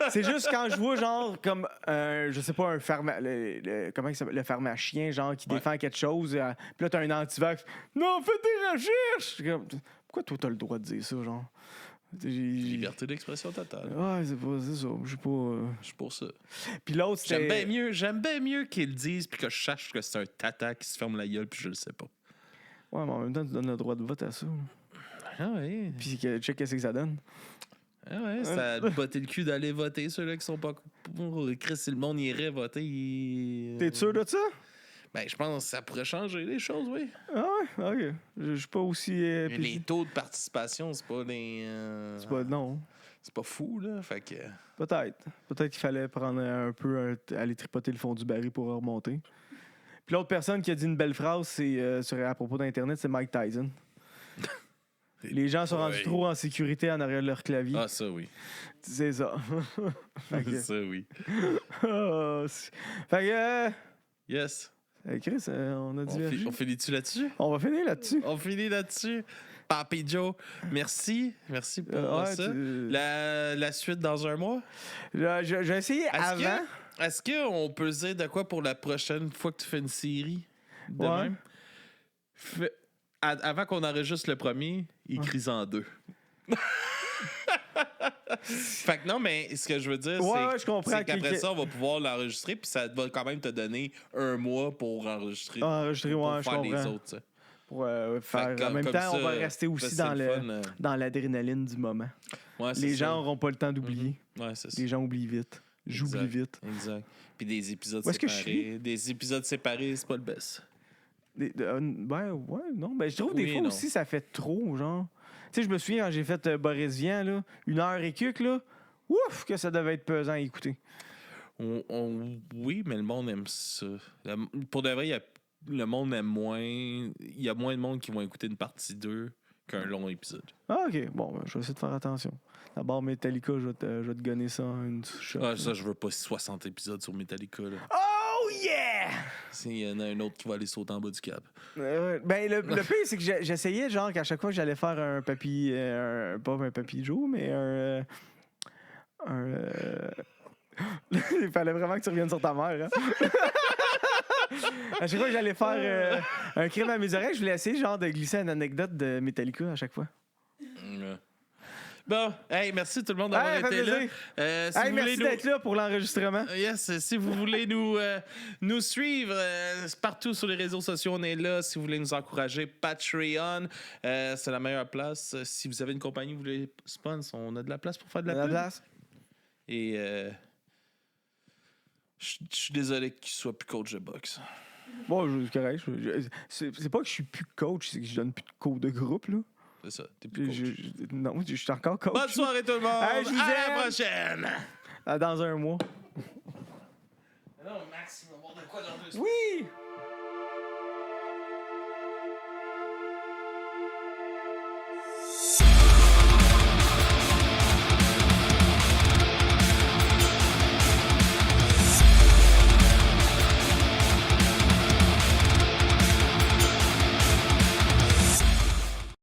C'est juste quand je vois, genre, comme, je sais pas, comment il s'appelle? Le pharmacien, genre, qui défend quelque chose. Puis là, t'as un antivax. Non, fais tes recherches! Pourquoi toi, t'as le droit de dire ça, genre? Liberté d'expression totale. Ouais, c'est ça. Je suis pour ça. Puis l'autre, c'était... J'aime bien mieux qu'ils le disent puis que je sache que c'est un tata qui se ferme la gueule puis je le sais pas. Ouais, mais en même temps, tu donnes le droit de vote à ça. Ah oui. Puis check qu'est-ce que ça donne. Ah ouais, ça a botter le cul d'aller voter, ceux-là qui sont pas pour Chris, si le monde irait voter. T'es sûr de ça? Ben, je pense que ça pourrait changer les choses, oui. Ah ouais, ok. Je suis pas aussi... les taux de participation, c'est pas des... C'est pas... Non. C'est pas fou, là, fait que... Peut-être qu'il fallait prendre un peu... aller tripoter le fond du baril pour remonter. Puis l'autre personne qui a dit une belle phrase, c'est à propos d'Internet, c'est Mike Tyson. Les gens sont rendus trop en sécurité en arrière de leur clavier. Ah, ça, oui. C'est ça. Ça, oui. Fait que... Yes. Chris, on a dit... On finit-tu là-dessus? On va finir là-dessus. On finit là-dessus. Papi Joe, merci. Merci pour ça. La suite dans un mois? J'ai essayé avant. Est-ce qu'on peut dire de quoi pour la prochaine fois que tu fais une série? De même? Avant qu'on enregistre le premier, écris-en 2. Fait que non, mais ce que je veux dire, c'est qu'après ça, on va pouvoir l'enregistrer, puis ça va quand même te donner un mois pour enregistrer. Pour faire les autres. Pour faire. En même temps, on va rester aussi dans l'adrénaline du moment. Ouais, les gens n'auront pas le temps d'oublier. Ouais, c'est ça. Les gens oublient vite. J'oublie vite. Exact. Puis des épisodes séparés. Des épisodes séparés, c'est pas le best. Non. Ben, je trouve des fois aussi, ça fait trop, genre. Tu sais, je me souviens quand j'ai fait Boris Vian, là, 1 heure et quelques, là, ouf, que ça devait être pesant à écouter. Oui, mais le monde aime ça. Pour de vrai, le monde aime moins. Il y a moins de monde qui vont écouter une partie 2 qu'un long épisode. Ah, ok. Bon, je vais essayer de faire attention. D'abord, Metallica, je vais te gonner ça en une shot. Ah, ça, je veux pas 60 épisodes sur Metallica, là. Oh, yeah! S'il y en a un autre qui va aller sauter en bas du câble. Ben, le pire, c'est que j'essayais, genre, qu'à chaque fois que j'allais faire un papy... pas un papy Joe, mais il fallait vraiment que tu reviennes sur ta mère, hein? À chaque fois que j'allais faire un crime à mes oreilles, je voulais essayer, genre, de glisser une anecdote de Metallica à chaque fois. Bon, hey, merci tout le monde d'avoir été là. Merci d'être là pour l'enregistrement. Yes, si vous voulez nous suivre partout sur les réseaux sociaux, on est là. Si vous voulez nous encourager, Patreon, c'est la meilleure place. Si vous avez une compagnie, vous voulez sponsor, on a de la place pour faire de la pub. Et je suis désolé qu'il soit plus coach de boxe. Bon, c'est correct. C'est pas que je suis plus coach, c'est que je donne plus de cours de groupe, là. C'est ça, t'es plus coach. Non, je suis encore coach. Bonne soirée tout le monde! Hey, à la prochaine! Dans un mois. Non, Max, il va voir de quoi dans 2 semaines. Oui!